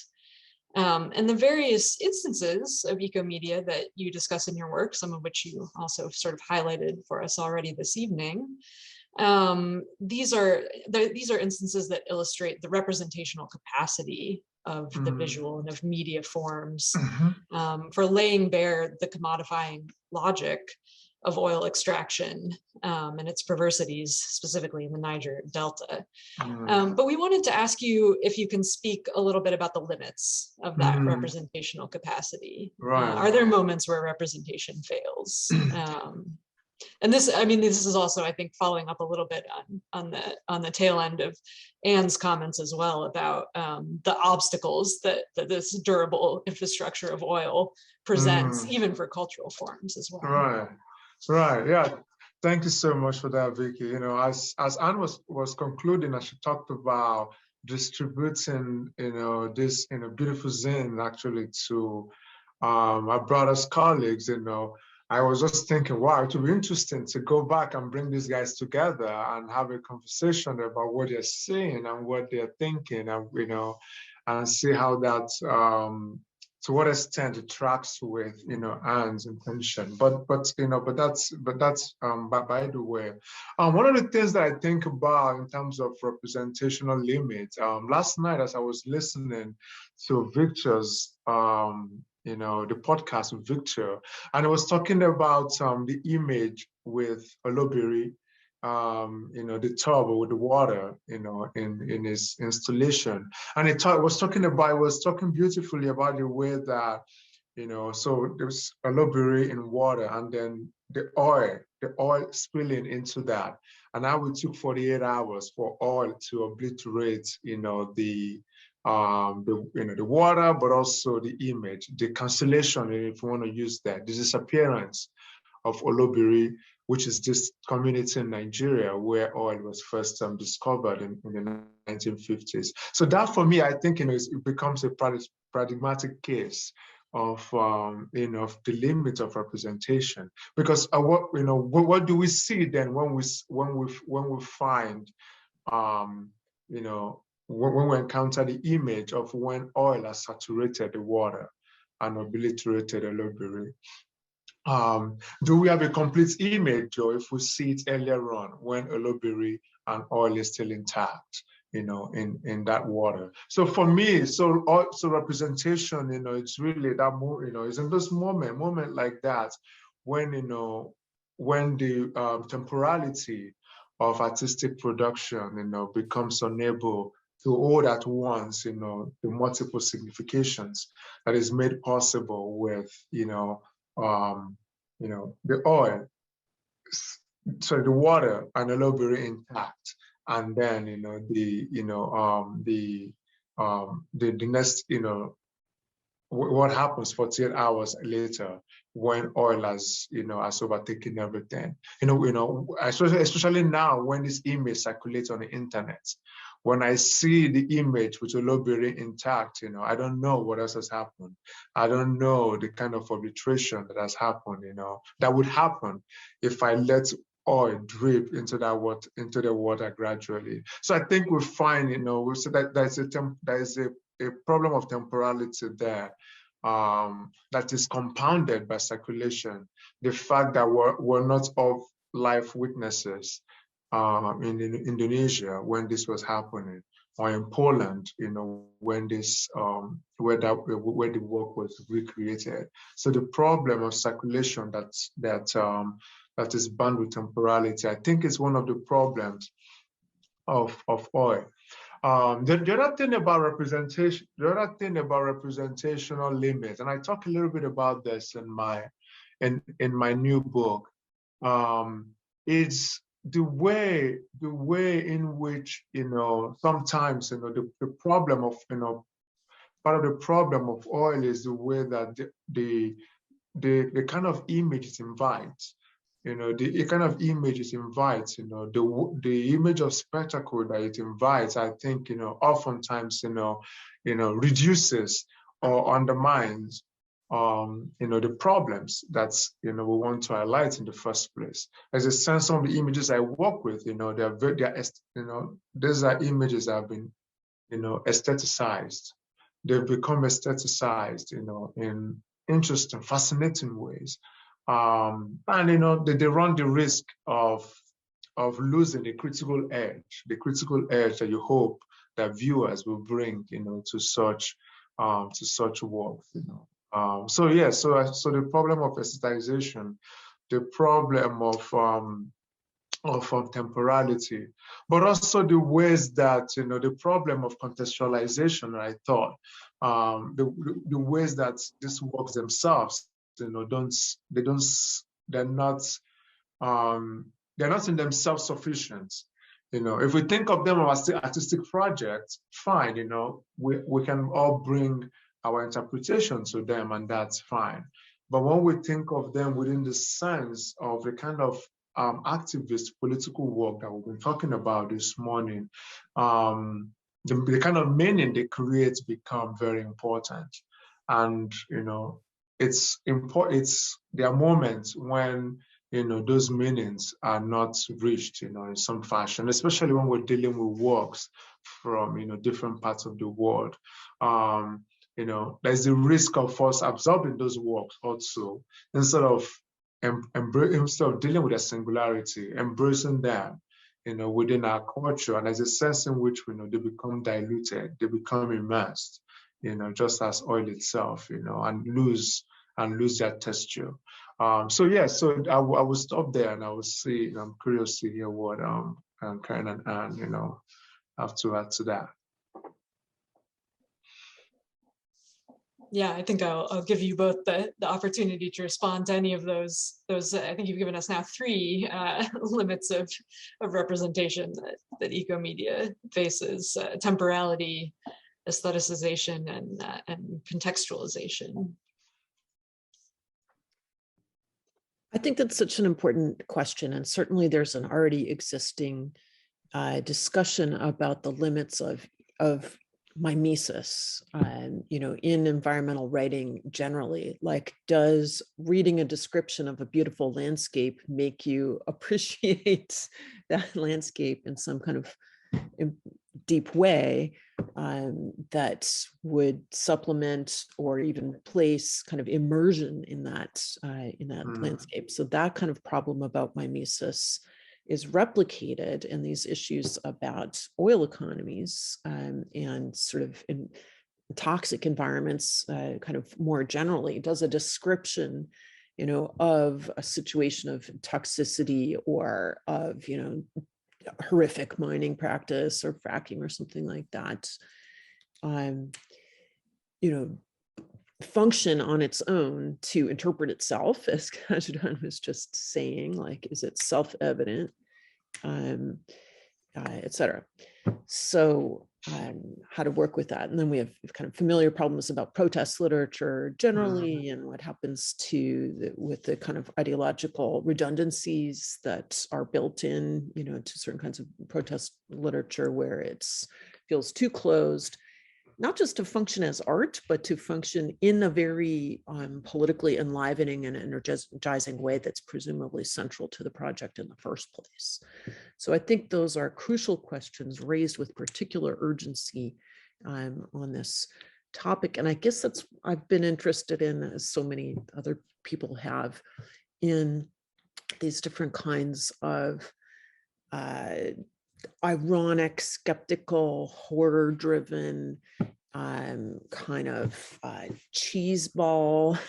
S5: And the various instances of ecomedia that you discuss in your work, some of which you also sort of highlighted for us already this evening, these are instances that illustrate the representational capacity of the visual and of media forms for laying bare the commodifying logic of oil extraction and its perversities, specifically in the Niger Delta. But we wanted to ask you if you can speak a little bit about the limits of that representational capacity.
S2: Right.
S5: Are there moments where representation fails? And this, I mean, this is also, I think, following up a little bit on the tail end of Anne's comments as well about the obstacles that this durable infrastructure of oil presents, even for cultural forms as well.
S2: Right. Yeah. Thank you so much for that, Vicky. You know, as Anne was concluding, as she talked about distributing, this, beautiful Zen actually to our brothers, colleagues, I was just thinking, wow, it would be interesting to go back and bring these guys together and have a conversation about what they're seeing and what they're thinking, and and see how that, to what extent it tracks with, Anne's intention. But that's by the way, one of the things that I think about in terms of representational limits, last night as I was listening to Victor's, the podcast with Victor, and I was talking about the image with Olobiri, the tub with the water, in his installation, and it was talking beautifully about the way that, so there's Olobiri in water, and then the oil spilling into that, and now it took 48 hours for oil to obliterate, the water, but also the image, the cancellation, if you want to use that, the disappearance of Olobiri, which is this community in Nigeria where oil was first discovered in the 1950s. So that, for me, I think, it becomes a paradigmatic case of of the limit of representation, because what do we see then when we find when we encounter the image of when oil has saturated the water, an obliterated olobiri. Do we have a complete image, or if we see it earlier on when olobiri and oil is still intact, you know, in that water? So for me, so representation, you know, it's really that more, you know, it's in this moment like that when, you know, when the temporality of artistic production, you know, becomes unable to hold at once, you know, the multiple significations that is made possible with, you know, the oil, so the water and olobiri intact, and then, you know, the next, you know, what happens 48 hours later when oil has, you know, has overtaken everything. You know, especially now when this image circulates on the internet. When I see the image with olobiri intact, you know, I don't know what else has happened. I don't know the kind of obliteration that has happened, you know, that would happen if I let oil drip into that water, into the water gradually. So I think we find, you know, we see that there is a problem of temporality there that is compounded by circulation. The fact that we're not all live witnesses in Indonesia when this was happening, or in Poland, you know, when this where the work was recreated. So the problem of circulation that is bound with temporality, I think, is one of the problems of oil. The other thing about representation, representational limits, and I talk a little bit about this in my new book, is the way in which, you know, sometimes, you know, the problem of, you know, part of the problem of oil is the way that the kind of image it invites. You know, the kind of image it invites, you know, the image of spectacle that it invites, I think, you know, oftentimes, you know, reduces or undermines, you know, the problems that's, you know, we want to highlight in the first place. As a sense, some of the images I work with, you know, you know, these are images that have been, you know, aestheticized. They've become aestheticized, you know, in interesting, fascinating ways. And, you know, they run the risk of losing the critical edge that you hope that viewers will bring, you know, to such work, you know. So yeah, so the problem of aestheticization, the problem of temporality, but also the ways that, you know, the problem of contextualization, I thought, the ways that these works themselves, you know, they're not in themselves sufficient. You know, if we think of them as artistic projects, fine, you know, we can all bring our interpretation to them, and that's fine. But when we think of them within the sense of the kind of activist political work that we've been talking about this morning, the kind of meaning they create become very important. And, you know, it's important. There are moments when, you know, those meanings are not reached, you know, in some fashion, especially when we're dealing with works from, you know, different parts of the world. You know, there's the risk of us absorbing those works also, instead of dealing with their singularity, embracing them, you know, within our culture. And there's a sense in which, you know, they become diluted, they become immersed, you know, just as oil itself, you know, and lose their texture. So yeah, so I will stop there, and I will see. I'm curious to hear what Caren and Anne, you know, have to add to that.
S5: Yeah, I think I'll give you both the opportunity to respond to any of those. I think you've given us now 3 limits of representation that eco-media faces: temporality, aestheticization, and contextualization.
S3: I think that's such an important question, and certainly there's an already existing discussion about the limits of mimesis, you know, in environmental writing generally. Like, does reading a description of a beautiful landscape make you appreciate that landscape in some kind of deep way that would supplement or even replace kind of immersion in that landscape. So that kind of problem about mimesis is replicated in these issues about oil economies and sort of in toxic environments, kind of more generally. It does a description, of a situation of toxicity or of, horrific mining practice or fracking or something like that, function on its own to interpret itself, as Cajetan was just saying, like, is it self-evident, et cetera. So how to work with that. And then we have kind of familiar problems about protest literature generally, and what happens with the kind of ideological redundancies that are built in, to certain kinds of protest literature where it feels too closed, not just to function as art, but to function in a very politically enlivening and energizing way that's presumably central to the project in the first place. So I think those are crucial questions raised with particular urgency on this topic. And I guess that's I've been interested in, as so many other people have, in these different kinds of ironic, skeptical, horror-driven kind of cheeseball,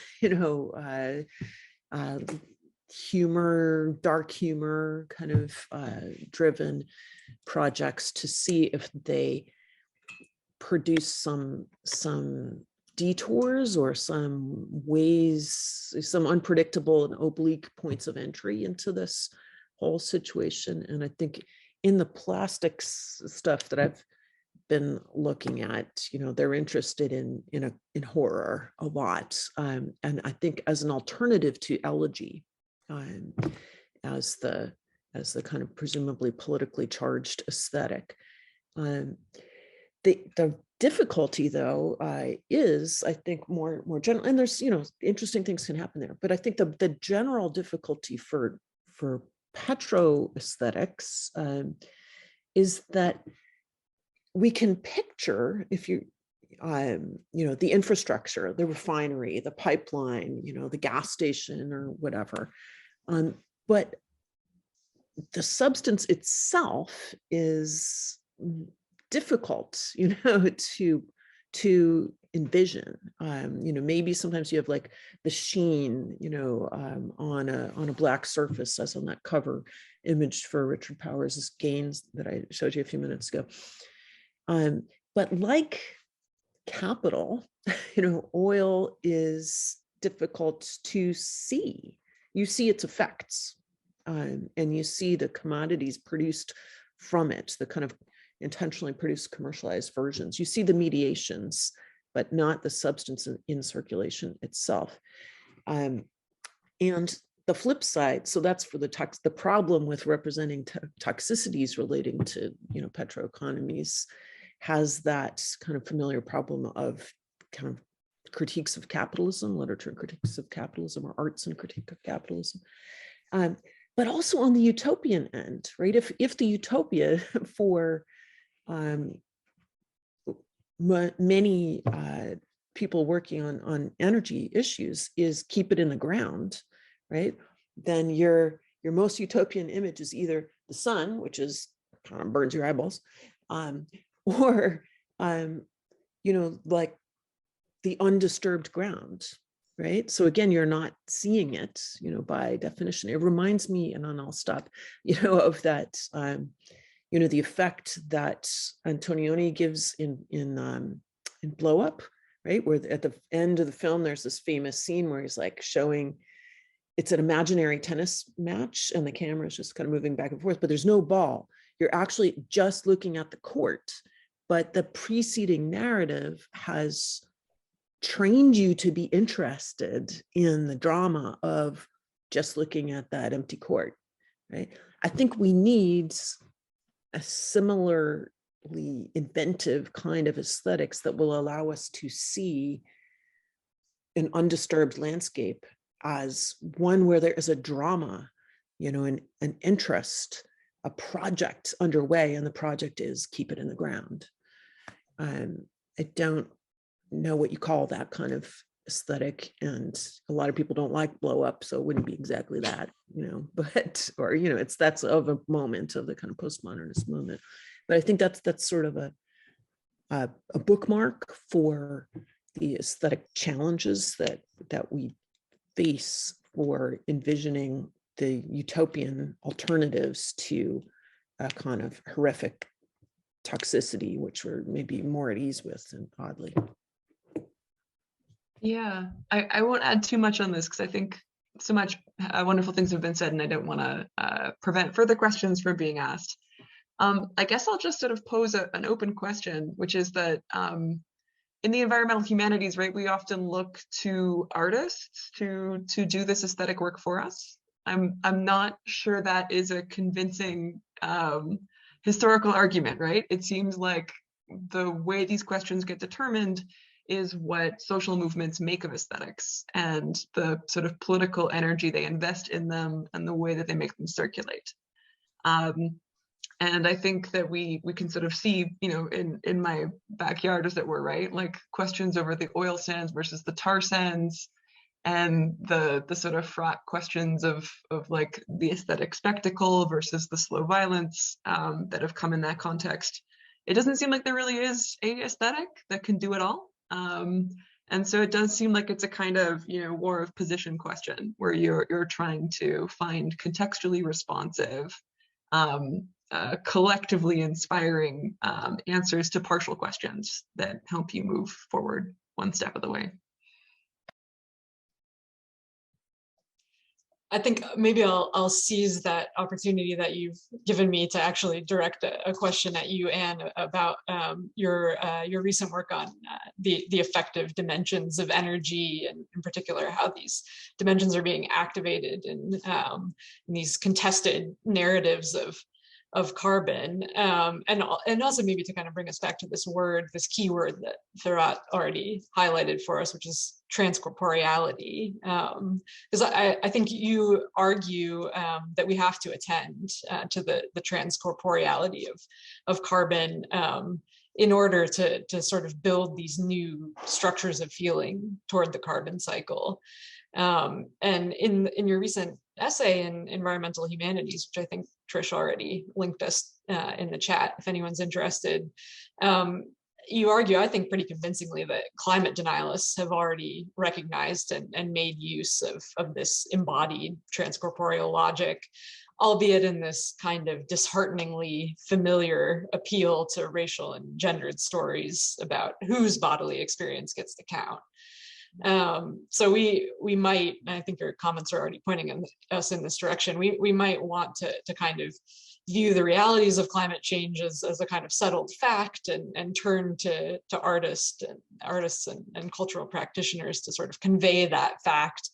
S3: humor, dark humor kind of driven projects to see if they produce some detours or some ways, some unpredictable and oblique points of entry into this whole situation. And I think in the plastics stuff that I've been looking at, they're interested in horror a lot, and I think as an alternative to elegy, as the kind of presumably politically charged aesthetic. The difficulty, though, is, I think, more general, and there's interesting things can happen there, but I think the general difficulty for petro aesthetics is that we can picture, if you the infrastructure, the refinery, the pipeline, the gas station or whatever, but the substance itself is difficult, to envision. Maybe sometimes you have like the sheen, on a black surface, as on that cover image for Richard Powers' Gains that I showed you a few minutes ago. But like capital, oil is difficult to see. You see its effects, and you see the commodities produced from it, the kind of intentionally produced commercialized versions. You see the mediations, but not the substance in circulation itself. And the flip side, so that's for the problem with representing toxicities relating to petroeconomies, has that kind of familiar problem of kind of critiques of capitalism, literature and critiques of capitalism, or arts and critique of capitalism. But also on the utopian end, right? If the utopia for many people working on energy issues is keep it in the ground, right? Then your most utopian image is either the sun, which is kind of burns your eyeballs, or like the undisturbed ground, right? So again, you're not seeing it, by definition. It reminds me, and then I'll stop, of that, the effect that Antonioni gives in Blow Up, right? Where at the end of the film, there's this famous scene where he's like showing, it's an imaginary tennis match and the camera is just kind of moving back and forth, but there's no ball. You're actually just looking at the court, but the preceding narrative has trained you to be interested in the drama of just looking at that empty court, right? I think we need a similarly inventive kind of aesthetics that will allow us to see an undisturbed landscape as one where there is a drama, an interest, project underway, and the project is keep it in the ground. I don't know what you call that kind of aesthetic, and a lot of people don't like blow up, so it wouldn't be exactly that, but, or, that's of a moment, of the kind of postmodernist moment. But I think that's sort of a bookmark for the aesthetic challenges that we face for envisioning the utopian alternatives to a kind of horrific toxicity, which we're maybe more at ease with, and oddly.
S4: Yeah, I won't add too much on this because I think so much wonderful things have been said, and I don't want to prevent further questions from being asked. I guess I'll just sort of pose an open question, which is that in the environmental humanities, right, we often look to artists to do this aesthetic work for us. I'm not sure that is a convincing historical argument, right? It seems like the way these questions get determined is what social movements make of aesthetics and the sort of political energy they invest in them and the way that they make them circulate. And I think that we can sort of see, in my backyard, as it were, right? Like questions over the oil sands versus the tar sands, and the sort of fraught questions of like the aesthetic spectacle versus the slow violence that have come in that context. It doesn't seem like there really is a aesthetic that can do it all. And so it does seem like it's a kind of, war of position question where you're trying to find contextually responsive, collectively inspiring answers to partial questions that help you move forward one step of the way.
S5: I think maybe I'll seize that opportunity that you've given me to actually direct a question at you, Anne, about your recent work on the effective dimensions of energy, and in particular how these dimensions are being activated in these contested narratives of carbon, and also maybe to kind of bring us back to this key word that Firat already highlighted for us, which is transcorporeality. Because I think you argue that we have to attend to the transcorporeality of carbon in order to sort of build these new structures of feeling toward the carbon cycle. And in your recent essay in Environmental Humanities, which I think Trish already linked us in the chat, if anyone's interested, you argue, I think pretty convincingly, that climate denialists have already recognized and made use of this embodied transcorporeal logic, albeit in this kind of dishearteningly familiar appeal to racial and gendered stories about whose bodily experience gets to count. So we might, and I think your comments are already pointing us in this direction, we might want to kind of view the realities of climate change as a kind of settled fact, and turn to artists and cultural practitioners to sort of convey that fact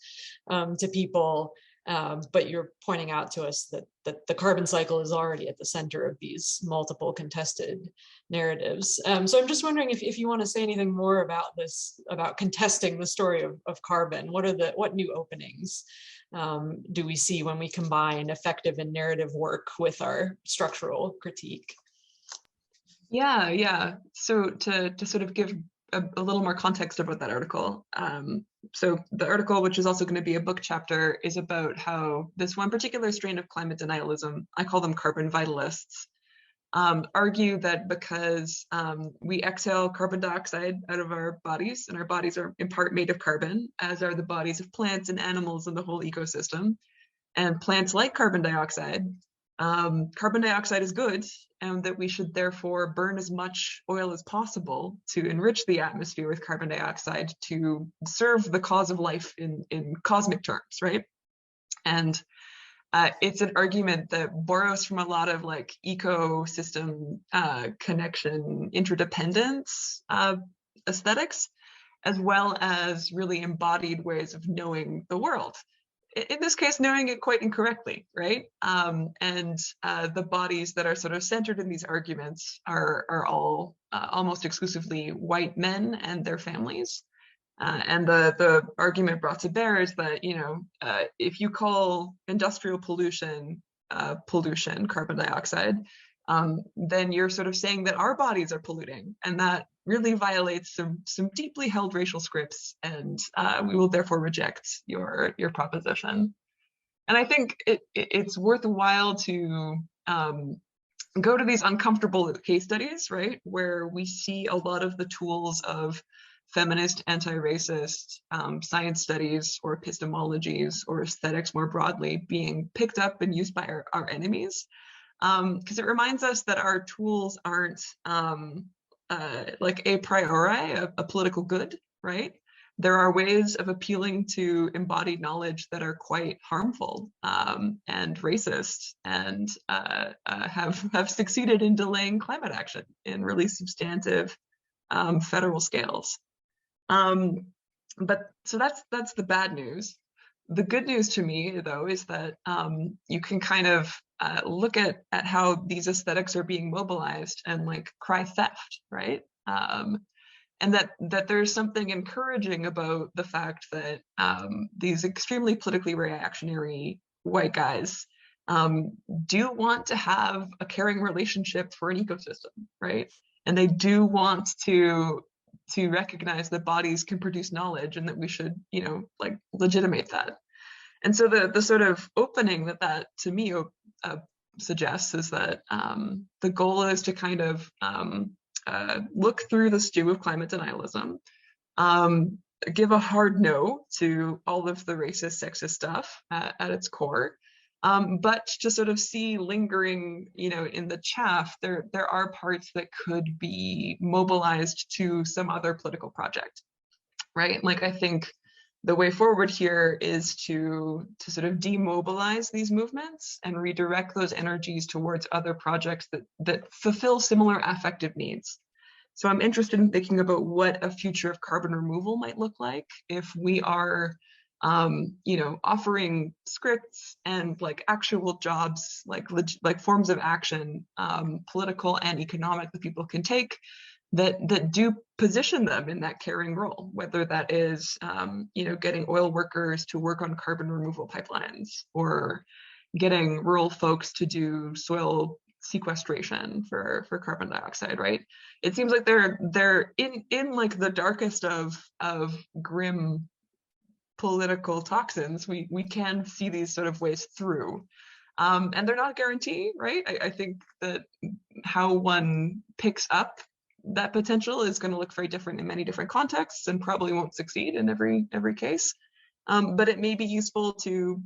S5: to people. But you're pointing out to us that the carbon cycle is already at the center of these multiple contested narratives. So I'm just wondering if you want to say anything more about this, about contesting the story of carbon. What new openings do we see when we combine effective and narrative work with our structural critique?
S4: Yeah. So to sort of give a little more context about that article. So the article, which is also going to be a book chapter, is about how this one particular strain of climate denialism, I call them carbon vitalists, argue that because we exhale carbon dioxide out of our bodies, and our bodies are in part made of carbon, as are the bodies of plants and animals and the whole ecosystem, and plants like carbon dioxide is good, and that we should therefore burn as much oil as possible to enrich the atmosphere with carbon dioxide to serve the cause of life in cosmic terms, right? And it's an argument that borrows from a lot of like ecosystem connection, interdependence aesthetics, as well as really embodied ways of knowing the world. In this case, knowing it quite incorrectly, right? And the bodies that are sort of centered in these arguments are all almost exclusively white men and their families. And the argument brought to bear is that, if you call industrial pollution pollution, carbon dioxide, then you're sort of saying that our bodies are polluting, and that really violates some deeply held racial scripts, and we will therefore reject your proposition. And I think it's worthwhile to go to these uncomfortable case studies, right, where we see a lot of the tools of feminist, anti-racist science studies or epistemologies or aesthetics more broadly being picked up and used by our enemies. Because it reminds us that our tools aren't like a priori a political good, right? There are ways of appealing to embodied knowledge that are quite harmful and racist, and have succeeded in delaying climate action in really substantive federal scales. But so that's the bad news. The good news to me, though, is that you can kind of look at how these aesthetics are being mobilized and like cry theft, right? And that there's something encouraging about the fact that these extremely politically reactionary white guys do want to have a caring relationship for an ecosystem, right? And they do want to recognize that bodies can produce knowledge and that we should, like legitimate that. And so the sort of opening that to me suggests is that the goal is to kind of look through the stew of climate denialism, give a hard no to all of the racist, sexist stuff at its core, but to sort of see lingering, in the chaff, there are parts that could be mobilized to some other political project, right? Like I think the way forward here is to sort of demobilize these movements and redirect those energies towards other projects that fulfill similar affective needs. So I'm interested in thinking about what a future of carbon removal might look like if we are, offering scripts and like actual jobs, like forms of action, political and economic, that people can take that do position them in that caring role, whether that is, getting oil workers to work on carbon removal pipelines, or getting rural folks to do soil sequestration for carbon dioxide, right? It seems like they're in like the darkest of grim political toxins. We can see these sort of ways through, and they're not a guarantee, right? I think that how one picks up that potential is going to look very different in many different contexts, and probably won't succeed in every case. But it may be useful to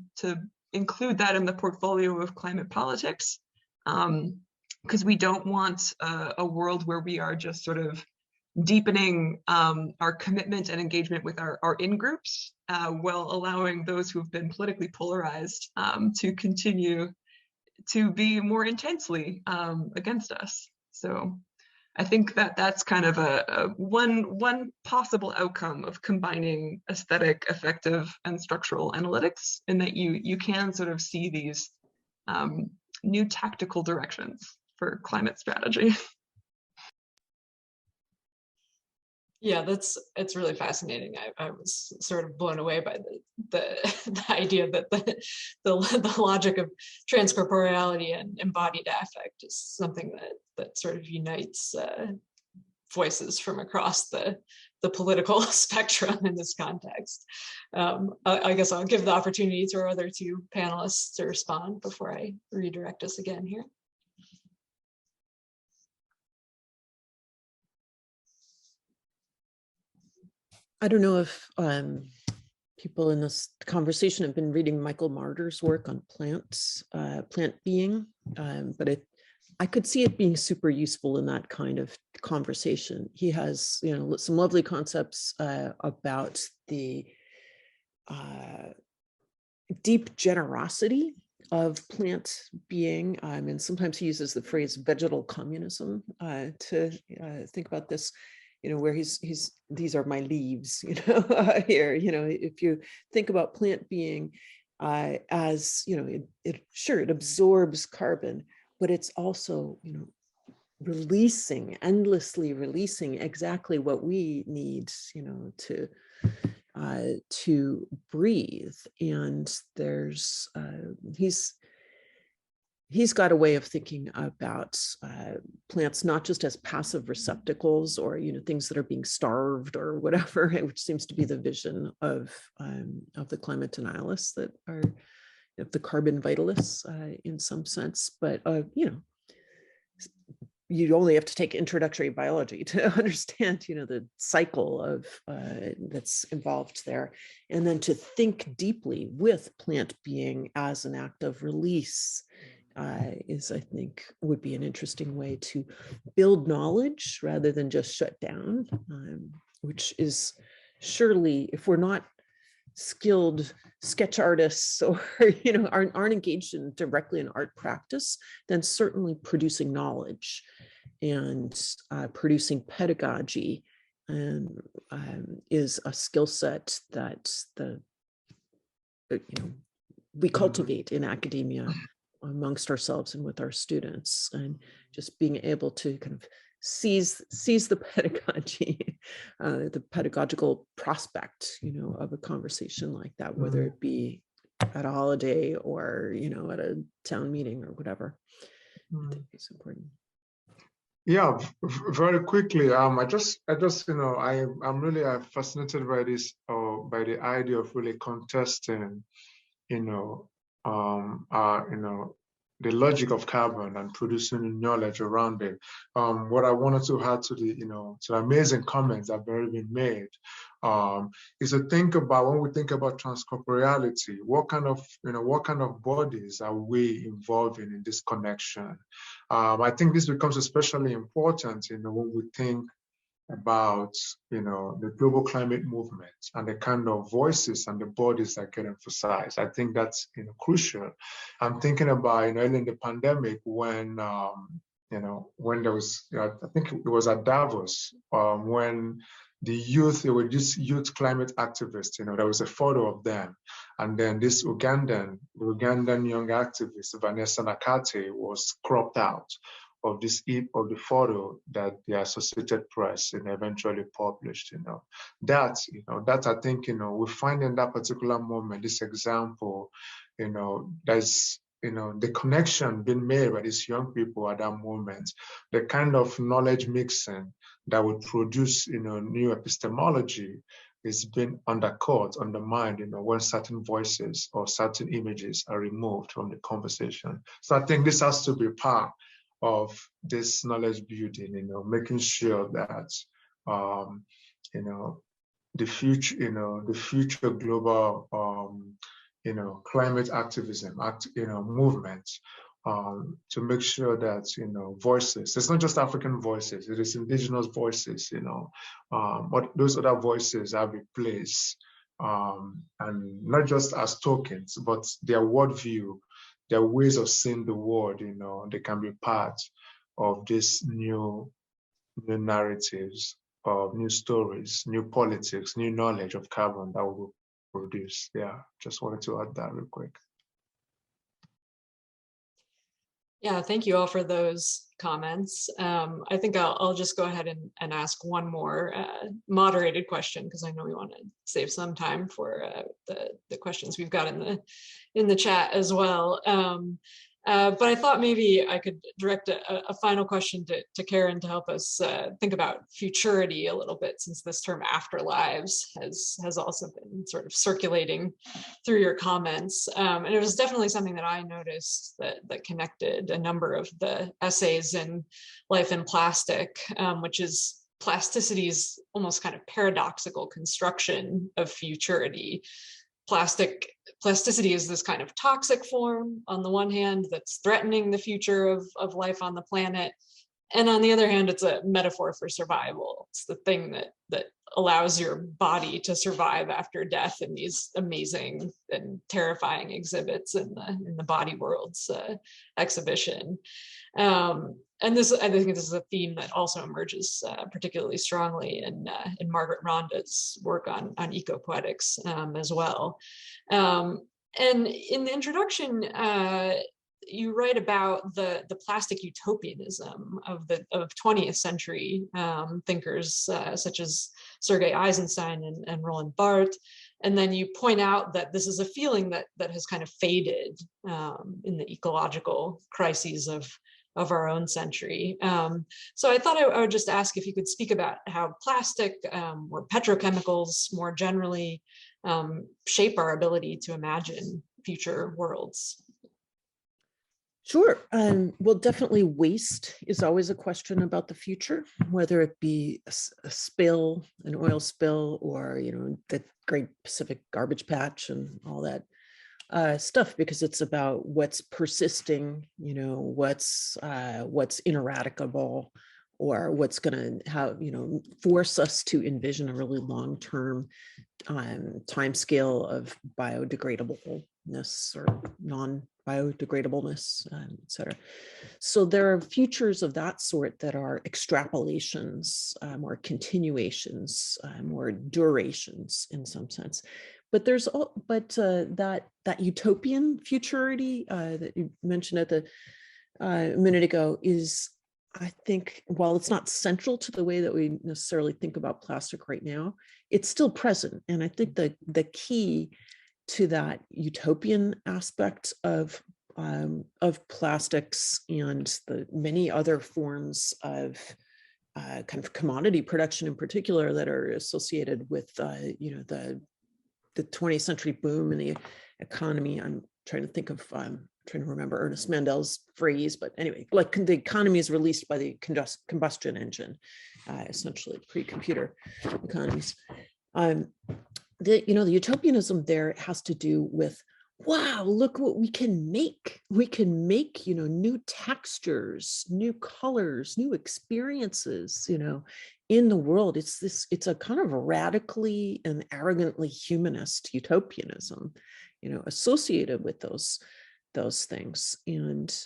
S4: include that in the portfolio of climate politics, because we don't want a world where we are just sort of deepening our commitment and engagement with our in-groups, while allowing those who have been politically polarized to continue to be more intensely against us. So I think that's kind of a one possible outcome of combining aesthetic, affective, and structural analytics, in that you can sort of see these new tactical directions for climate strategy.
S5: Yeah, it's really fascinating. I was sort of blown away by the idea that the logic of transcorporeality and embodied affect is something that sort of unites voices from across the political spectrum in this context. I guess I'll give the opportunity to our other two panelists to respond before I redirect us again here.
S3: I don't know if people in this conversation have been reading Michael Marder's work on plants, plant being, but I could see it being super useful in that kind of conversation. He has, some lovely concepts about the deep generosity of plant being, and sometimes he uses the phrase vegetal communism to think about this. Where these are my leaves, here, if you think about plant being as, it absorbs carbon, but it's also, endlessly releasing exactly what we need, to breathe. And there's, he's got a way of thinking about plants not just as passive receptacles or things that are being starved or whatever, which seems to be the vision of the climate denialists that are the carbon vitalists in some sense. But you only have to take introductory biology to understand the cycle of that's involved there, and then to think deeply with plant being as an act of release. Is, I think, would be an interesting way to build knowledge rather than just shut down, which is surely, if we're not skilled sketch artists or aren't engaged directly in art practice, then certainly producing knowledge and producing pedagogy is a skill set that we cultivate in academia amongst ourselves and with our students, and just being able to kind of seize the pedagogy, the pedagogical prospect, of a conversation like that, whether it be at a holiday or, at a town meeting or whatever. I think it's important.
S2: Yeah, very quickly. I'm really fascinated by this, by the idea of really contesting, the logic of carbon and producing knowledge around it. What I wanted to add to the amazing comments that have already been made is to think about, when we think about transcorporeality, what kind of bodies are we involving in this connection? I think this becomes especially important, when we think about the global climate movement and the kind of voices and the bodies that get emphasized. I think that's crucial. I'm thinking about in the pandemic when when there was I think it was at Davos when the youth, there were these youth climate activists, there was a photo of them, and then this Ugandan young activist Vanessa Nakate was cropped out of the photo that the Associated Press eventually published. That I think we find in that particular moment, this example, there's the connection being made by these young people at that moment, the kind of knowledge mixing that would produce new epistemology is being undermined, when certain voices or certain images are removed from the conversation. So I think this has to be part of this knowledge building, making sure that the future global climate activism movement, to make sure that voices, it's not just African voices, it is indigenous voices, but those other voices have a place, and not just as tokens, but their worldview, their ways of seeing the world, they can be part of these new narratives, of new stories, new politics, new knowledge of carbon that we will produce. Yeah, just wanted to add that real quick.
S5: Yeah, thank you all for those comments. I think I'll just go ahead and ask one more moderated question, because I know we want to save some time for the questions we've got in the chat as well. But I thought maybe I could direct a final question to Caren to help us think about futurity a little bit, since this term afterlives has also been sort of circulating through your comments. And it was definitely something that I noticed that connected a number of the essays in Life in Plastic, which is plasticity's almost kind of paradoxical construction of futurity. Plasticity is this kind of toxic form on the one hand that's threatening the future of life on the planet, and on the other hand it's a metaphor for survival. It's the thing that allows your body to survive after death in these amazing and terrifying exhibits in the Body Worlds exhibition. And this, I think this is a theme that also emerges particularly strongly in Margaret Ronda's work on eco-poetics as well. And in the introduction, you write about the plastic utopianism of 20th century thinkers such as Sergei Eisenstein and Roland Barthes. And then you point out that this is a feeling that has kind of faded in the ecological crises of our own century. So I thought I would just ask if you could speak about how plastic or petrochemicals more generally shape our ability to imagine future worlds.
S3: Sure. Well, definitely waste is always a question about the future, whether it be a spill, an oil spill, or, you know, the Great Pacific Garbage Patch and all that stuff, because it's about what's persisting, you know, what's ineradicable, or what's going to have, you know, force us to envision a really long-term time scale of biodegradableness or non-biodegradableness, et cetera. So there are futures of that sort that are extrapolations or continuations or durations in some sense. But there's that utopian futurity that you mentioned at the a minute ago is, I think, while it's not central to the way that we necessarily think about plastic right now, it's still present. And I think the key to that utopian aspect of plastics and the many other forms of kind of commodity production in particular that are associated with you know, the 20th century boom in the economy. I'm trying to think of trying to remember Ernest Mandel's phrase, but anyway, like the economy is released by the combustion engine, essentially pre-computer economies. You know, the utopianism there has to do with, wow, look what we can make. We can make, you know, new textures, new colors, new experiences, you know, in the world. It's a kind of radically and arrogantly humanist utopianism, you know, associated with those things. And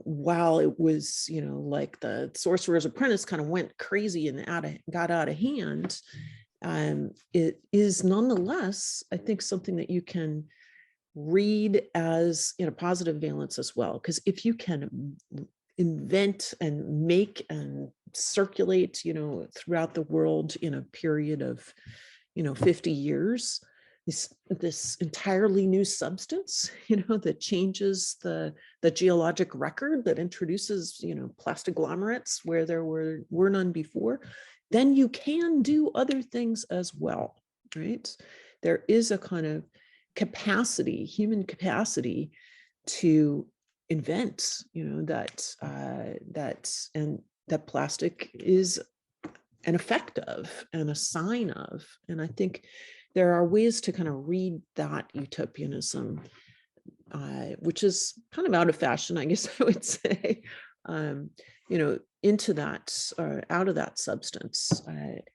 S3: while it was, you know, like the Sorcerer's Apprentice kind of went crazy and got out of hand, it is nonetheless, I think, something that you can read as in a positive valence as well. Because if you can invent and make and circulate, you know, throughout the world in a period of, you know, 50 years, this entirely new substance, you know, that changes the geologic record, that introduces, you know, plastic-glomerates where there were none before, then you can do other things as well, right? There is a kind of capacity, human capacity to invent, you know, that plastic is an effect of and a sign of. And I think there are ways to kind of read that utopianism, which is kind of out of fashion, I guess I would say, you know, into that, out of that substance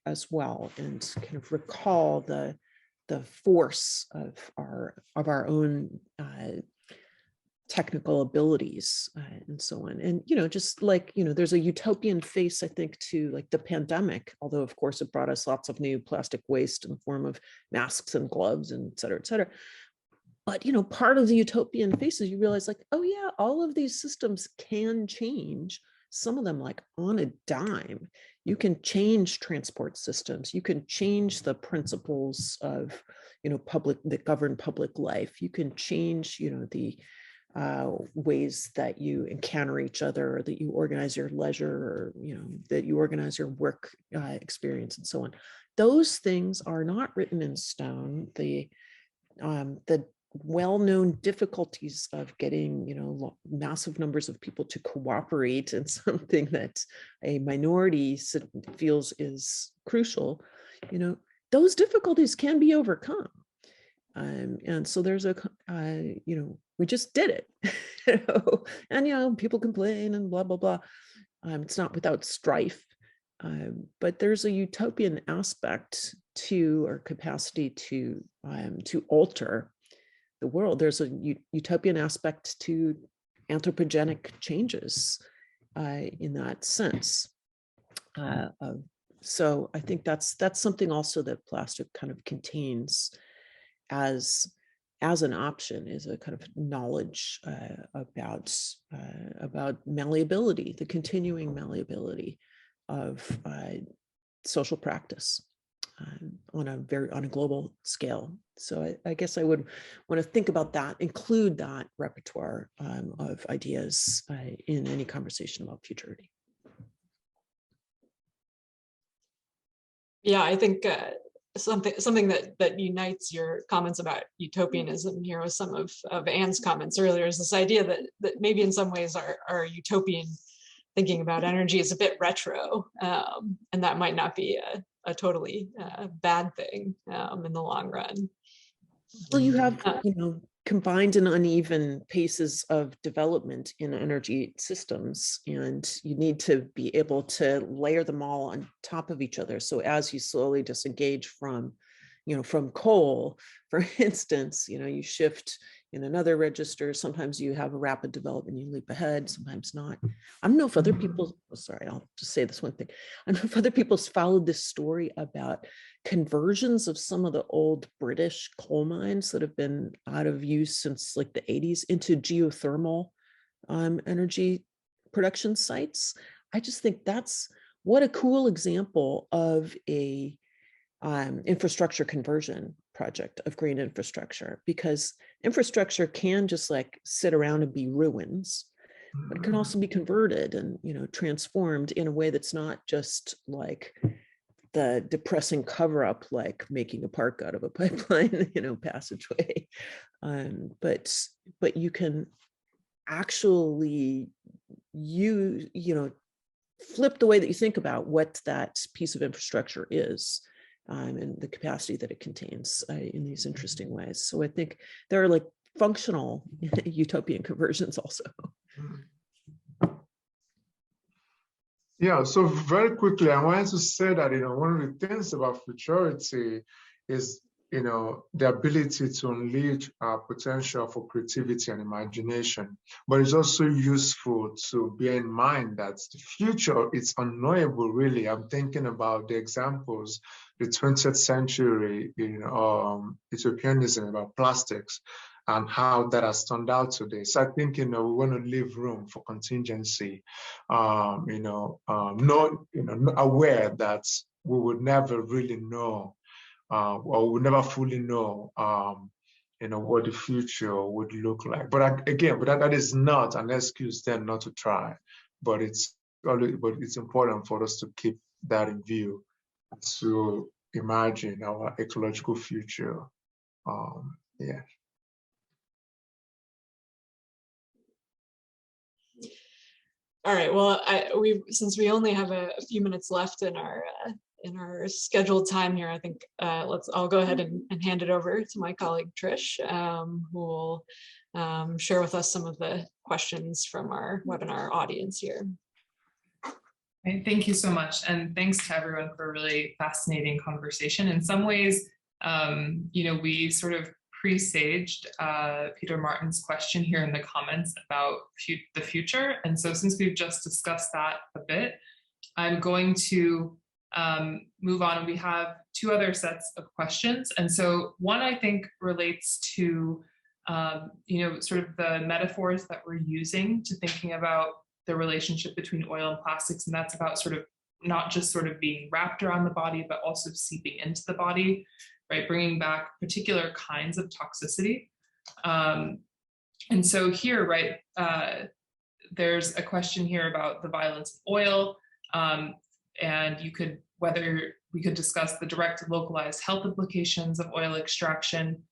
S3: as well, and kind of recall the force of our own technical abilities and so on. And, you know, just like, you know, there's a utopian face, I think, to like the pandemic, although of course it brought us lots of new plastic waste in the form of masks and gloves and et cetera, et cetera. But, you know, part of the utopian face is you realize like, oh yeah, all of these systems can change, some of them like on a dime. You can change transport systems. You can change the principles of, you know, that govern public life. You can change, you know, the ways that you encounter each other, or that you organize your leisure, or, you know, that you organize your work experience and so on. Those things are not written in stone. The well-known difficulties of getting, you know, massive numbers of people to cooperate in something that a minority feels is crucial, you know, those difficulties can be overcome. And so there's you know, we just did it, you know, and, you know, people complain and blah, blah, blah. It's not without strife, but there's a utopian aspect to our capacity to alter the world. There's a utopian aspect to anthropogenic changes in that sense. So I think that's something also that plastic kind of contains as an option, is a kind of knowledge about malleability, the continuing malleability of social practice. on a global scale. So I guess I would want to think about that, include that repertoire of ideas in any conversation about futurity.
S5: Yeah, I think something that unites your comments about utopianism here with some of Anne's comments earlier is this idea that maybe in some ways our utopian thinking about energy is a bit retro, and that might not be a totally bad thing in the long run.
S3: Well, you have, combined and uneven paces of development in energy systems, and you need to be able to layer them all on top of each other. So as you slowly disengage from coal, for instance, you shift in another register. Sometimes you have a rapid development, you leap ahead, sometimes not. I don't know if other people, sorry, I'll just say this one thing. I don't know if other people's followed this story about conversions of some of the old British coal mines that have been out of use since like the 80s into geothermal energy production sites. I just think that's what a cool example of a infrastructure conversion project of green infrastructure, because infrastructure can just like sit around and be ruins, but it can also be converted and transformed in a way that's not just like the depressing cover up, like making a park out of a pipeline, passageway. But you can actually flip the way that you think about what that piece of infrastructure is. And the capacity that it contains in these interesting ways. So I think there are like functional utopian conversions also.
S2: Yeah, so very quickly, I wanted to say that, one of the things about futurity is, the ability to unleash our potential for creativity and imagination. But it's also useful to bear in mind that the future is unknowable, really. I'm thinking about the examples, the 20th century, utopianism about plastics and how that has turned out today. So I think, we want to leave room for contingency, aware that we would never really know, or we'll never fully know, what the future would look like. But that is not an excuse then not to try. But it's important for us to keep that in view, to imagine our ecological future. Yeah.
S5: All right. Well, since we only have a few minutes left in our scheduled time here, I think I'll go ahead and hand it over to my colleague Trish, who will share with us some of the questions from our webinar audience here.
S6: Thank you so much, and thanks to everyone for a really fascinating conversation. In some ways, we sort of presaged Peter Martin's question here in the comments about the future. And so since we've just discussed that a bit, I'm going to move on. We have two other sets of questions. And so one, I think, relates to, sort of the metaphors that we're using to thinking about the relationship between oil and plastics. And that's about sort of not just sort of being wrapped around the body, but also seeping into the body, right? Bringing back particular kinds of toxicity. And so here, right, there's a question here about the violence of oil. And whether we could discuss the direct localized health implications of oil extraction.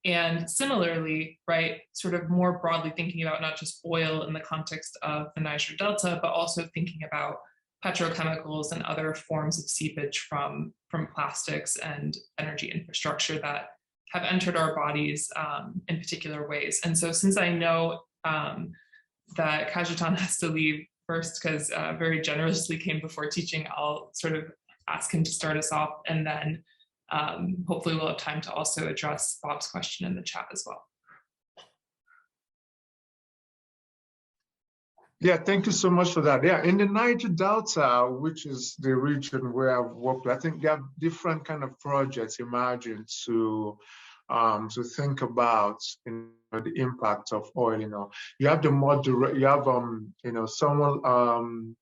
S6: And similarly, right, sort of more broadly thinking about not just oil in the context of the Niger Delta, but also thinking about petrochemicals and other forms of seepage from plastics and energy infrastructure that have entered our bodies in particular ways. And so since I know that Cajetan has to leave first because very generously came before teaching, I'll sort of ask him to start us off, and then hopefully we'll have time to also address Bob's question in the chat as well.
S2: Yeah, thank you so much for that. Yeah, in the Niger Delta, which is the region where I've worked, I think they have different kind of projects imagined to think about the impact of oil. You have the more direct, you have someone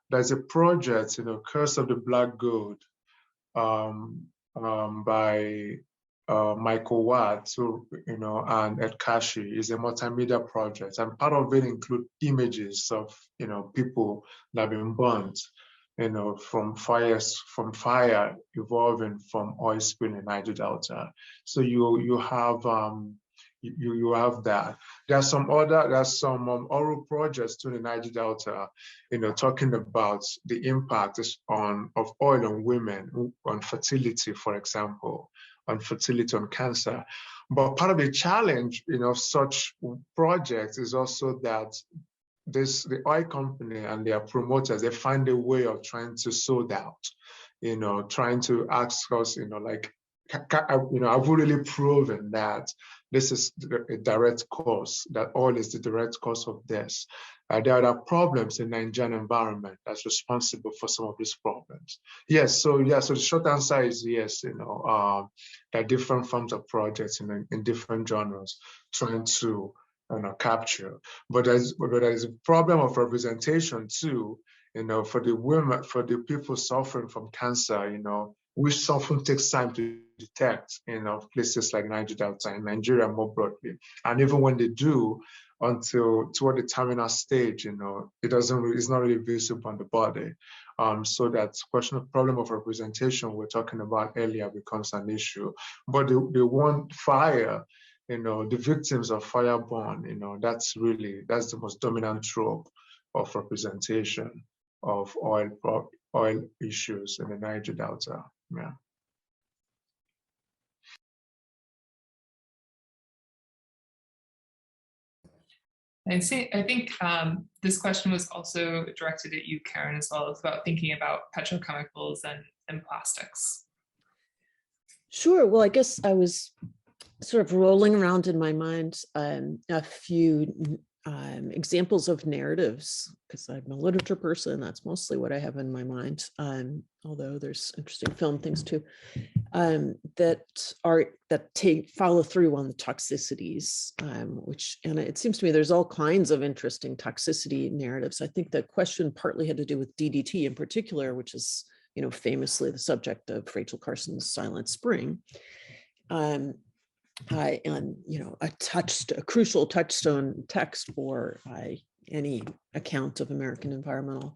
S2: there's a project, Curse of the Black Gold, by Michael Watts, and Ed Kashi, is a multimedia project, and part of it includes images of people that have been burnt, from fire evolving from oil spill in Niger Delta. So you have that. There's some oral projects to the Niger Delta, talking about the impact of oil on women, on fertility, for example, on fertility, on cancer. But part of the challenge, of such projects is also that the oil company and their promoters, they find a way of trying to sold out, trying to ask us, have we really proven that this is a direct cause, that oil is the direct cause of this? There are problems in the Nigerian environment that's responsible for some of these problems. Yes, so the short answer is yes, there are different forms of projects in different genres trying to capture. But there's a problem of representation too, for the women, for the people suffering from cancer, which often takes time to detect, places like Niger Delta, in Nigeria more broadly. And even when they do, until toward the terminal stage, it's not really visible on the body. So that problem of representation we're talking about earlier becomes an issue. But the one fire, the victims of fireborne, that's the most dominant trope of representation of oil issues in the Niger Delta. Yeah.
S6: I think this question was also directed at you, Caren, as well. It's about thinking about petrochemicals and plastics.
S3: Sure. Well, I guess I was sort of rolling around in my mind a few examples of narratives, because I'm a literature person. That's mostly what I have in my mind, although there's interesting film things too, that follow through on the toxicities, and it seems to me there's all kinds of interesting toxicity narratives. I think the question partly had to do with DDT in particular, which is famously the subject of Rachel Carson's Silent Spring. And a crucial touchstone text for any account of American environmental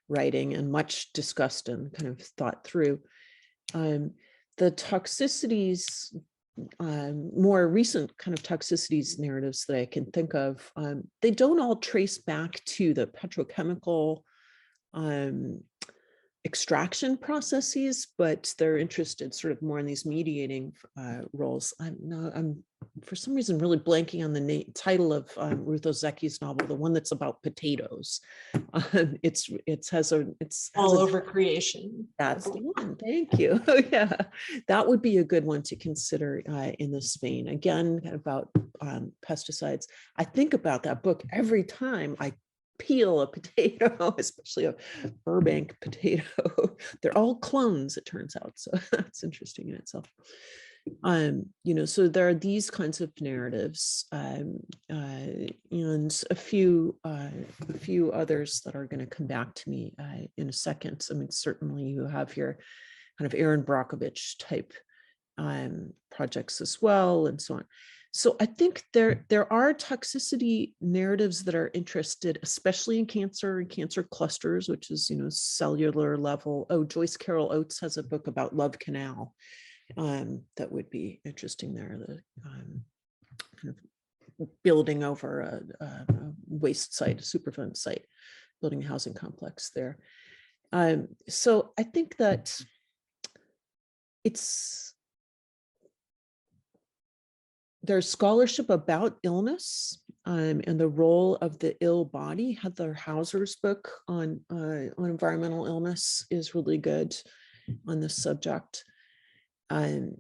S3: writing, and much discussed and kind of thought through. The toxicities, more recent kind of toxicities narratives that I can think of, they don't all trace back to the petrochemical extraction processes, but they're interested sort of more in these mediating roles. I'm for some reason really blanking on the title of Ruth Ozecki's novel, the one that's about potatoes. It's
S5: All Over Creation.
S3: That's the one. Thank you. Yeah, that would be a good one to consider in this vein. Again, about pesticides. I think about that book every time I peel a potato, especially a Burbank potato. They're all clones, it turns out. So that's interesting in itself. So there are these kinds of narratives, and a few others that are going to come back to me in a second. I mean, certainly you have your kind of Aaron Brockovich type projects as well, and so on. So I think there are toxicity narratives that are interested, especially in cancer and cancer clusters, which is, cellular level. Oh, Joyce Carol Oates has a book about Love Canal that would be interesting there. The kind of building over a waste site, a Superfund site, building a housing complex there. So I think that there's scholarship about illness and the role of the ill body. Heather Hauser's book on environmental illness is really good on this subject. And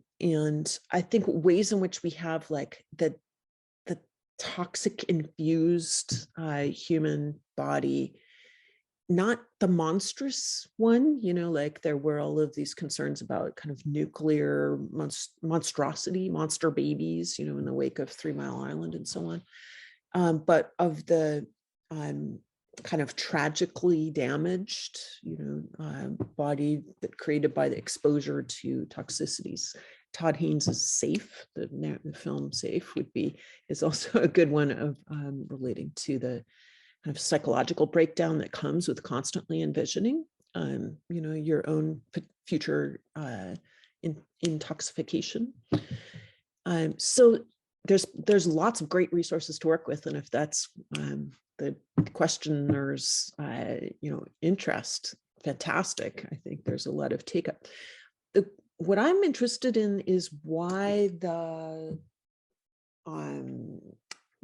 S3: I think ways in which we have like the toxic infused human body, not the monstrous one, like there were all of these concerns about kind of nuclear monstrosity, monster babies, in the wake of 3 Mile Island and so on, but of the kind of tragically damaged, body that created by the exposure to toxicities. Todd Haynes is Safe, the film Safe is also a good one of relating to the kind of psychological breakdown that comes with constantly envisioning, your own future intoxication. So there's lots of great resources to work with, and if that's the questioner's interest, fantastic. I think there's a lot of take up. What I'm interested in is why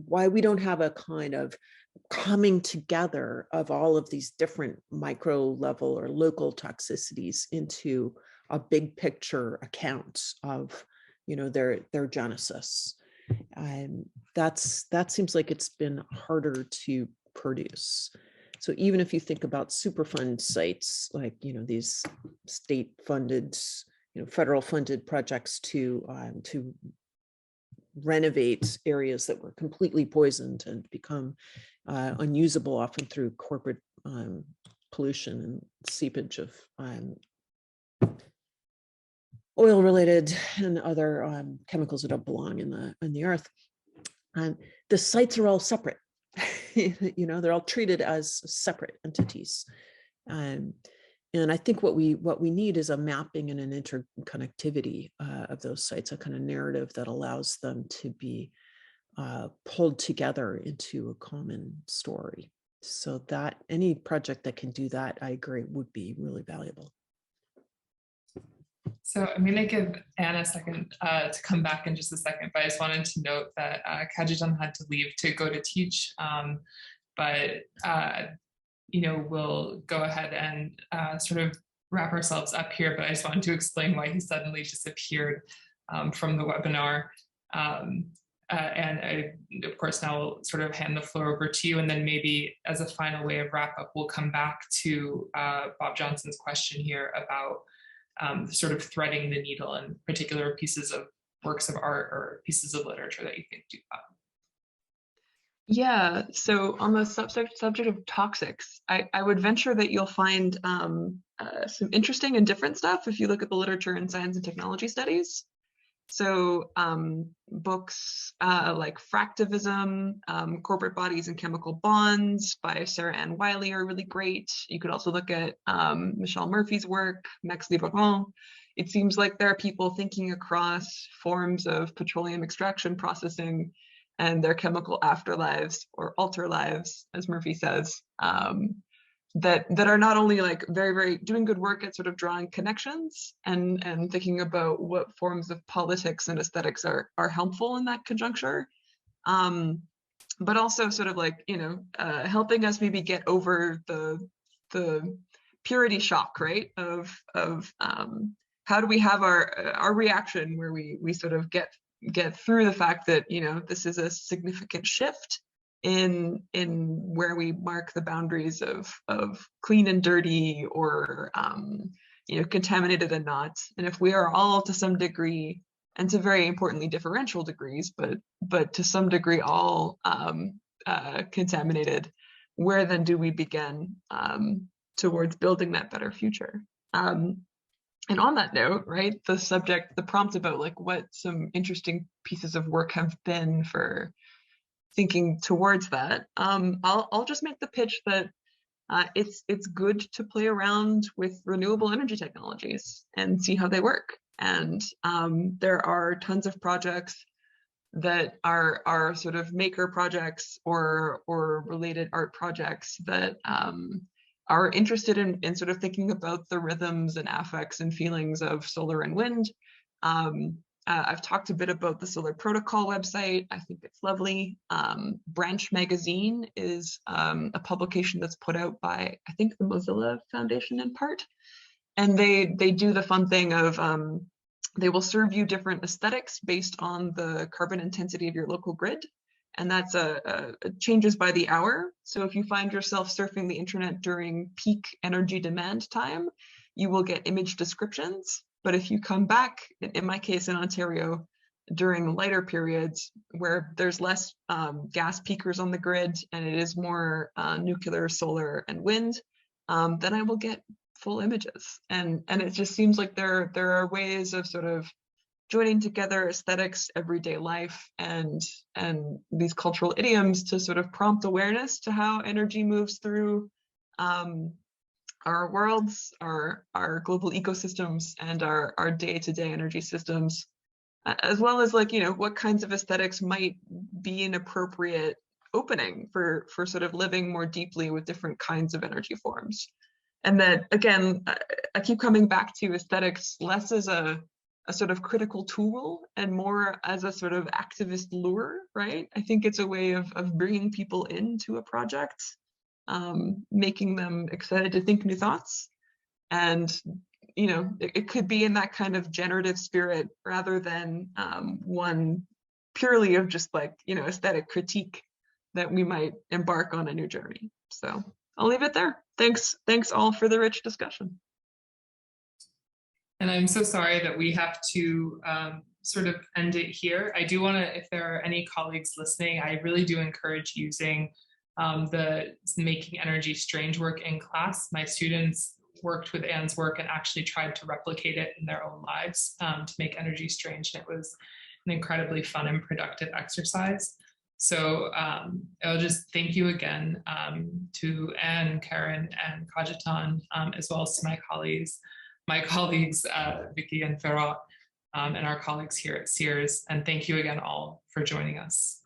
S3: we don't have a kind of coming together of all of these different micro level or local toxicities into a big picture account of their genesis. That seems like it's been harder to produce. So even if you think about Superfund sites, like these state-funded, federal-funded projects to renovate areas that were completely poisoned and become unusable, often through corporate pollution and seepage of oil-related and other chemicals that don't belong in the earth. The sites are all separate. They're all treated as separate entities. And I think what we need is a mapping and an interconnectivity of those sites, a kind of narrative that allows them to be pulled together into a common story. So that any project that can do that, I agree, would be really valuable.
S6: So I'm going to give Anne a second to come back in just a second, but I just wanted to note that Cajetan had to leave to go to teach, but we'll go ahead and sort of wrap ourselves up here, but I just wanted to explain why he suddenly disappeared from the webinar. And I, of course, now will sort of hand the floor over to you, and then maybe as a final way of wrap up, we'll come back to Bob Johnson's question here about sort of threading the needle in particular pieces of works of art or pieces of literature that you think do that.
S4: Yeah, so on the subject of toxics, I would venture that you'll find some interesting and different stuff if you look at the literature in science and technology studies. So books like Fractivism, Corporate Bodies and Chemical Bonds by Sarah Ann Wiley are really great. You could also look at Michelle Murphy's work, Max Liboiron. It seems like there are people thinking across forms of petroleum extraction processing and their chemical afterlives or alter lives, as Murphy says, that are not only like very, very doing good work at sort of drawing connections and thinking about what forms of politics and aesthetics are helpful in that conjuncture, but also sort of like, helping us maybe get over the purity shock, right? Of how do we have our reaction where we sort of get through the fact that, this is a significant shift in where we mark the boundaries of clean and dirty, or contaminated and not. And if we are all to some degree, and to very importantly differential degrees, but to some degree all contaminated, where then do we begin towards building that better future? And on that note, right, the prompt about like what some interesting pieces of work have been for thinking towards that, I'll just make the pitch that it's good to play around with renewable energy technologies and see how they work. And there are tons of projects that are sort of maker projects or related art projects that are interested in sort of thinking about the rhythms and affects and feelings of solar and wind. I've talked a bit about the Solar Protocol website. I think it's lovely. Branch Magazine is a publication that's put out by, I think, the Mozilla Foundation in part. And they do the fun thing of, they will serve you different aesthetics based on the carbon intensity of your local grid. And that's changes by the hour. So if you find yourself surfing the internet during peak energy demand time, you will get image descriptions. But if you come back, in my case in Ontario, during lighter periods where there's less gas peakers on the grid and it is more nuclear, solar, and wind, then I will get full images. And it just seems like there are ways of sort of joining together aesthetics, everyday life, and these cultural idioms to sort of prompt awareness to how energy moves through our worlds, our global ecosystems, and our day-to-day energy systems, as well as, like, you know, what kinds of aesthetics might be an appropriate opening for sort of living more deeply with different kinds of energy forms. And that, again, I keep coming back to aesthetics less as a sort of critical tool and more as a sort of activist lure, right? I think it's a way of bringing people into a project, making them excited to think new thoughts. And, you know, it could be in that kind of generative spirit rather than one purely of just, like, you know, aesthetic critique that we might embark on a new journey. So I'll leave it there. Thanks all for the rich discussion.
S6: And I'm so sorry that we have to sort of end it here. I do want to, if there are any colleagues listening, I really do encourage using the Making Energy Strange work in class. My students worked with Anne's work and actually tried to replicate it in their own lives to make energy strange. And it was an incredibly fun and productive exercise. So I'll just thank you again to Anne, Caren, and Cajetan, as well as to my colleagues, Vicky and Firat, and our colleagues here at CIRS. And thank you again all for joining us.